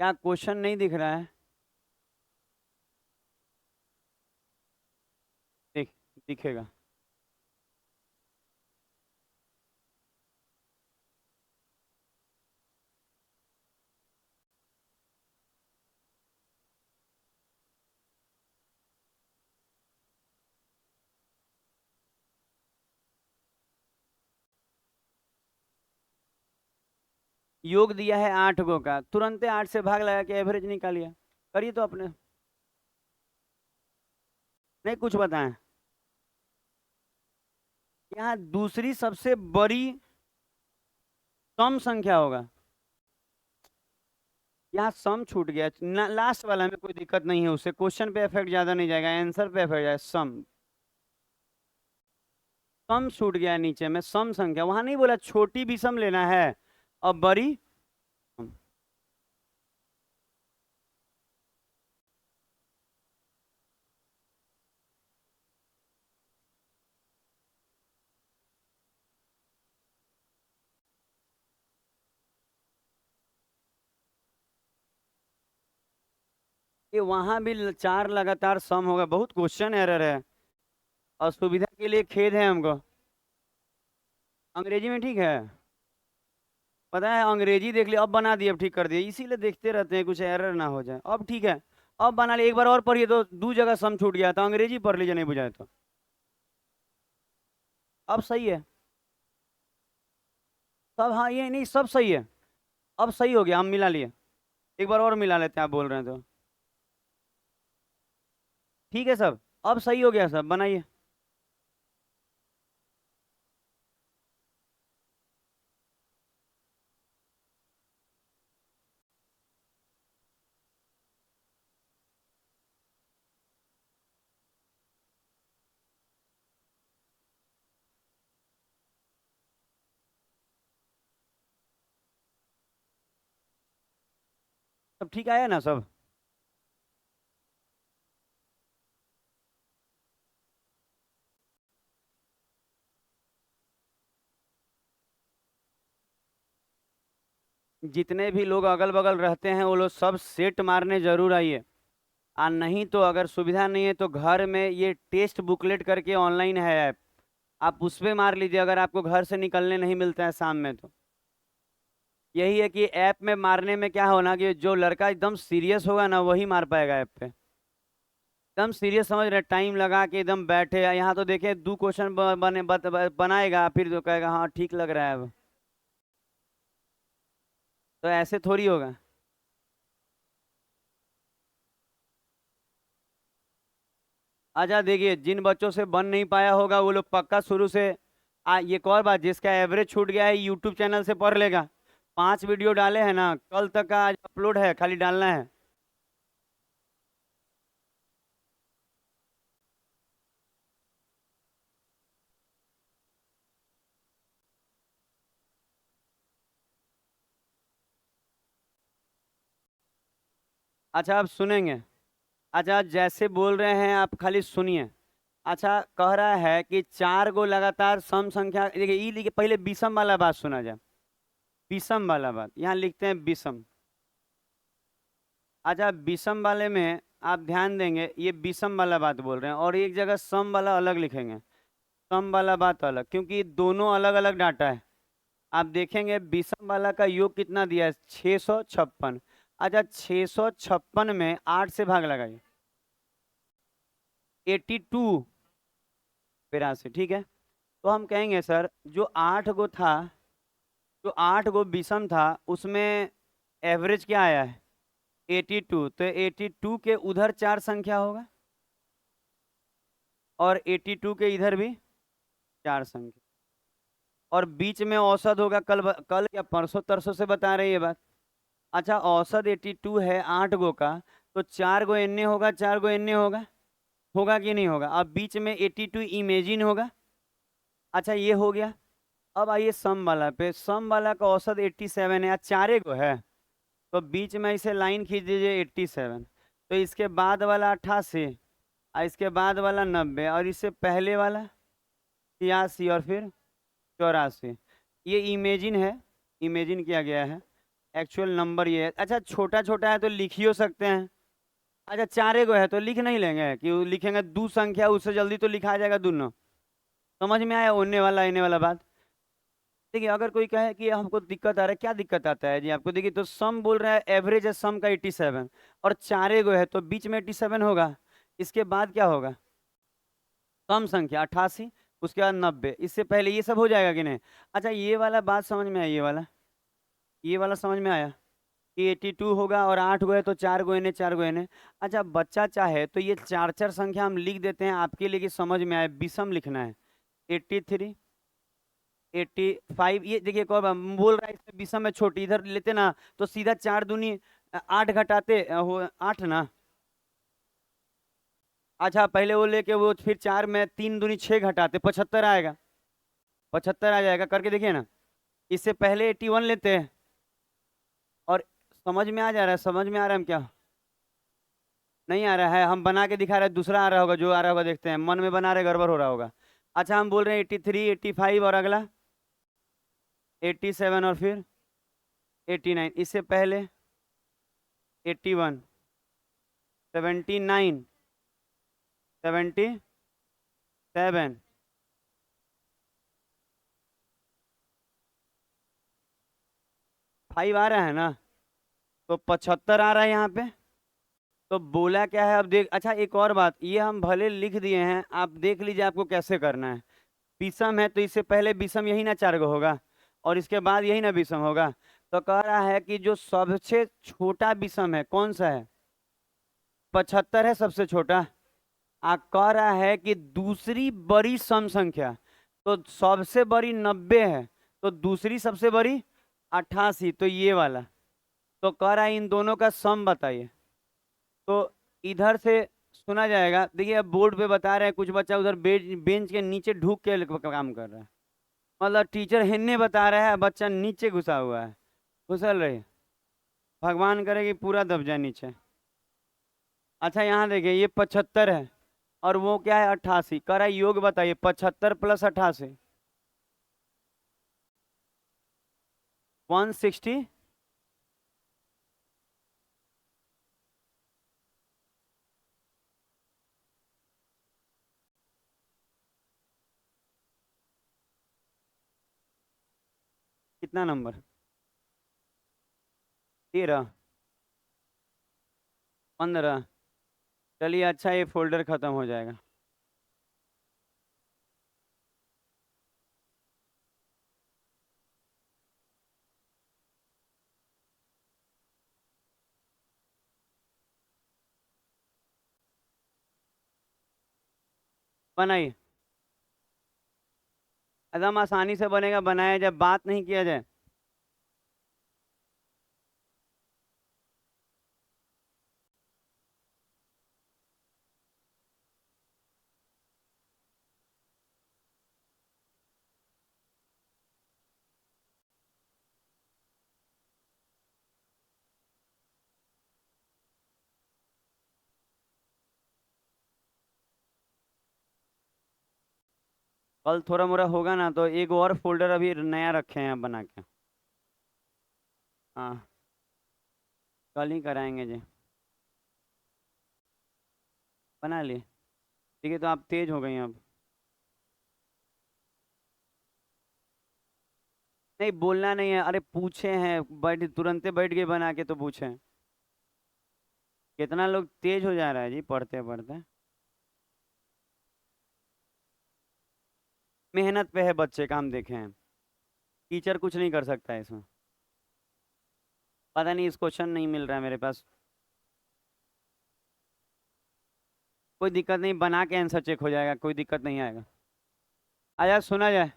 क्या क्वेश्चन नहीं दिख रहा है, दिख दिखेगा। योग दिया है 8 गो का, तुरंत 8 से भाग लगा के एवरेज निकालिए, करिए तो अपने, नहीं कुछ बताएं। यहाँ दूसरी सबसे बड़ी सम संख्या होगा, यहाँ सम छूट गया लास्ट वाला में, कोई दिक्कत नहीं है, उससे क्वेश्चन पे इफेक्ट ज्यादा नहीं जाएगा, आंसर पे इफेक्ट जाएगा। सम, सम छूट गया नीचे में, सम संख्या वहां नहीं बोला छोटी भी सम लेना है और बड़ी सम। ये वहां भी 4 लगातार सम होगा, बहुत क्वेश्चन एरर है। असुविधा के लिए खेद है हमको। अंग्रेजी में ठीक है। पता है अंग्रेजी देख लिया, अब बना दिए, अब ठीक कर दिए, इसीलिए देखते रहते हैं कुछ एरर ना हो जाए। अब ठीक है, अब बना लिया। एक बार और पढ़िए तो दो जगह सम छूट गया था, अंग्रेजी पढ़ लीजिए नहीं बुझाए तो। अब सही है सब, हाँ ये नहीं सब सही है। अब सही हो गया, हम मिला लिए। एक बार और मिला लेते हैं, आप बोल रहे हैं तो। ठीक है सब, अब सही हो गया सब, बनाइए। सब ठीक आया ना सब। जितने भी लोग अगल बगल रहते हैं वो लोग सब सेट मारने जरूर आइए। नहीं तो अगर सुविधा नहीं है तो घर में ये टेस्ट बुकलेट करके ऑनलाइन है ऐप, आप उस पे मार लीजिए अगर आपको घर से निकलने नहीं मिलता है शाम में तो। यही है कि ऐप में मारने में क्या होना कि जो लड़का एकदम सीरियस होगा ना वही मार पाएगा ऐप पे। एकदम सीरियस समझ रहे, टाइम लगा के एकदम बैठे। यहाँ तो देखे दो क्वेश्चन बनाएगा फिर तो कहेगा हाँ ठीक लग रहा है अब। तो ऐसे थोड़ी होगा। अच्छा देखिए, जिन बच्चों से बन नहीं पाया होगा वो लोग पक्का शुरू से ये एक और बात, जिसका एवरेज छूट गया है यूट्यूब चैनल से पढ़ लेगा। 5 वीडियो डाले हैं ना, कल तक का आज अपलोड है, खाली डालना है। अच्छा आप सुनेंगे। अच्छा जैसे बोल रहे हैं आप खाली सुनिए। अच्छा कह रहा है कि 4 गो लगातार सम संख्या, देखिए ई लिखिए पहले विषम वाला बात सुना जाए। विषम वाला बात यहाँ लिखते हैं विषम। अच्छा विषम वाले में आप ध्यान देंगे, ये विषम वाला बात बोल रहे हैं और एक जगह सम वाला अलग लिखेंगे। सम वाला बात अलग, क्योंकि दोनों अलग अलग डाटा है। आप देखेंगे विषम वाला का योग कितना दिया है, 656। अच्छा 656 में 8 से भाग लगाइए, 82, 82, ठीक है। तो हम कहेंगे सर जो 8 गो था, जो 8 गो विषम था उसमें एवरेज क्या आया है, 82। तो 82 के उधर 4 संख्या होगा और 82 के इधर भी 4 संख्या, और बीच में औसत होगा। कल या परसों तरसों से बता रही है बात। अच्छा औसत 82 है 8 गो का, तो 4 गो एन्ने होगा, 4 गो एन्ने होगा, होगा कि नहीं होगा। अब बीच में 82 इमेजिन होगा। अच्छा ये हो गया। अब आइए सम वाला पे, सम वाला का औसत 87 है, या 4 गो है तो बीच में इसे लाइन खींच दीजिए 87। तो इसके बाद वाला 88, और इसके बाद वाला 90, और इससे पहले वाला 83, और फिर 84। ये इमेजिन है, इमेजिन किया गया है। एक्चुअल नंबर ये है। अच्छा छोटा छोटा है तो लिख ही हो सकते हैं। अच्छा 4 गो है तो लिख नहीं लेंगे कि वो लिखेंगे दो संख्या, उससे जल्दी तो लिखा जाएगा दोनों। समझ में आया उन्ने वाला इन्ने वाला बात। देखिए अगर कोई कहे कि हमको दिक्कत आ रहा है, क्या दिक्कत आता है जी आपको, देखिए तो सम बोल रहा है, एवरेज है सम का 87, और 4 गो है तो बीच में 87 होगा। इसके बाद क्या होगा, कम संख्या 88, उसके बाद 90, इससे पहले ये सब हो जाएगा कि नहीं। अच्छा ये वाला बात समझ में आई, ये वाला समझ में आया कि 82 होगा और 8 गो है तो 4 गो एने 4 गो एने। अच्छा बच्चा चाहे तो ये चार चार संख्या हम लिख देते हैं आपके लिए कि समझ में आए, विषम लिखना है। 83, 85, ये देखिए कौन बोल रहा है इसमें विषम में छोटी, इधर लेते ना तो सीधा 4 दूनी 8 घटाते हो 8 ना। अच्छा पहले वो लेके वो फिर 4 में 3 दूनी 6 घटाते 75 आएगा, 75 आ जाएगा, करके देखिए ना। इससे पहले 81 लेते हैं, और समझ में आ जा रहा है, समझ में आ रहा है हम क्या, नहीं आ रहा है, हम बना के दिखा रहे हैं, दूसरा आ रहा होगा, जो आ रहा होगा देखते हैं, मन में बना रहे गड़बड़ हो रहा होगा। अच्छा हम बोल रहे हैं 83, 85 और अगला 87 और फिर 89, इससे पहले 81, 79, 70, 7, फाइव आ रहा है ना, तो 75 आ रहा है यहाँ पे। तो बोला क्या है अब देख, अच्छा एक और बात, ये हम भले लिख दिए हैं, आप देख लीजिए आपको कैसे करना है। विषम है तो इससे पहले विषम यही ना 4 गो होगा, और इसके बाद यही ना विषम होगा। तो कह रहा है कि जो सबसे छोटा विषम है कौन सा है, 75 है सबसे छोटा। आ कह रहा है कि दूसरी बड़ी सम संख्या, तो सबसे बड़ी 90 है, तो दूसरी सबसे बड़ी 88, तो ये वाला। तो कह रहा है इन दोनों का सम बताइए। तो इधर से सुना जाएगा, देखिए अब बोर्ड पे बता रहे हैं, कुछ बच्चा उधर बेंच के नीचे ढुक के काम कर रहा है, मतलब टीचर हिन्ने बता रहा है, बच्चा नीचे घुसा हुआ है, घुसल रहे, भगवान करे कि पूरा दब जाए नीचे। अच्छा यहाँ देखिए ये 75 है, और वो क्या है 88, कह रहा है योग बताइए 75 प्लस 88, 160। कितना नंबर, 13, 15। चलिए अच्छा ये फोल्डर खत्म हो जाएगा। बनाइए, एकदम आसानी से बनेगा, बनाया जाए, बात नहीं किया जाए। कल थोड़ा मोड़ा होगा ना, तो एक और फोल्डर अभी नया रखे हैं बना के। हाँ, कल ही कराएंगे जी। बना लिए, ठीक है, तो आप तेज हो गई हैं अब। नहीं बोलना नहीं है, अरे पूछे हैं, बैठ तुरंते बैठ के बना के तो पूछे। कितना लोग तेज हो जा रहा है जी पढ़ते पढ़ते। मेहनत पे है बच्चे, काम देखे हैं, टीचर कुछ नहीं कर सकता है इसमें। पता नहीं, इस क्वेश्चन नहीं मिल रहा है मेरे पास। कोई दिक्कत नहीं, बना के आंसर चेक हो जाएगा, कोई दिक्कत नहीं आएगा। आजा सुना जाए।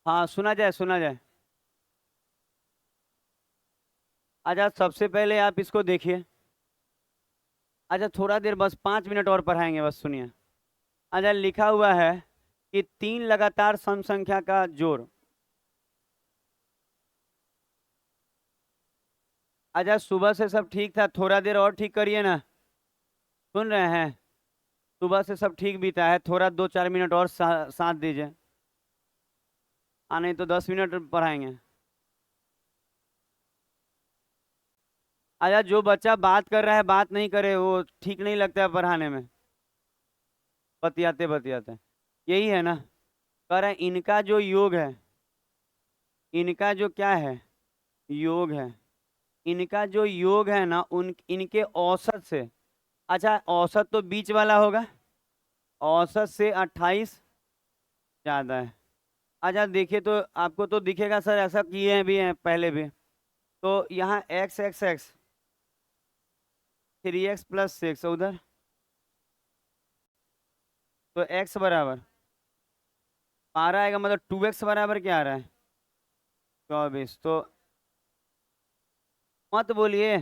हाँ सुना जाए, सुना जाए। आजा सबसे पहले आप इसको देखिए। अच्छा थोड़ा देर, बस 5 मिनट और पढ़ाएंगे, बस सुनिए। अच्छा लिखा हुआ है कि 3 लगातार सम संख्या का जोड़। अच्छा सुबह से सब ठीक था, थोड़ा देर और ठीक करिए ना, सुन रहे हैं। सुबह से सब ठीक बीता है, थोड़ा 2-4 मिनट और साथ दीजिए। हाँ नहीं तो 10 मिनट पढ़ाएंगे। अच्छा जो बच्चा बात कर रहा है बात नहीं करे, वो ठीक नहीं लगता है पढ़ाने में, बतियाते बतियाते। यही है ना, कह रहे हैं इनका जो योग है, इनका जो क्या है, योग है, इनका जो योग है ना, उन इनके औसत से, अच्छा औसत तो बीच वाला होगा, औसत से 28 ज्यादा है। अच्छा देखिए, तो आपको तो दिखेगा सर, ऐसा किए हैं भी हैं पहले भी। तो यहाँ एक्स एक्स एक्स, 3x + 6 उधर, तो x बराबर 12 आएगा, मतलब 2x बराबर क्या आ रहा है, 24। तो मत बोलिए,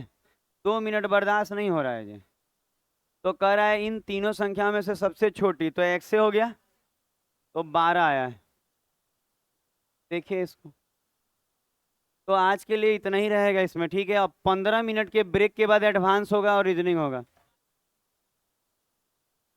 2 मिनट बर्दाश्त नहीं हो रहा है जी। तो कह रहा है इन तीनों संख्या में से सबसे छोटी, तो x से हो गया, तो 12 आया है। देखिए इसको, तो आज के लिए इतना ही रहेगा इसमें, ठीक है। अब 15 मिनट के ब्रेक के बाद एडवांस होगा और रीजनिंग होगा।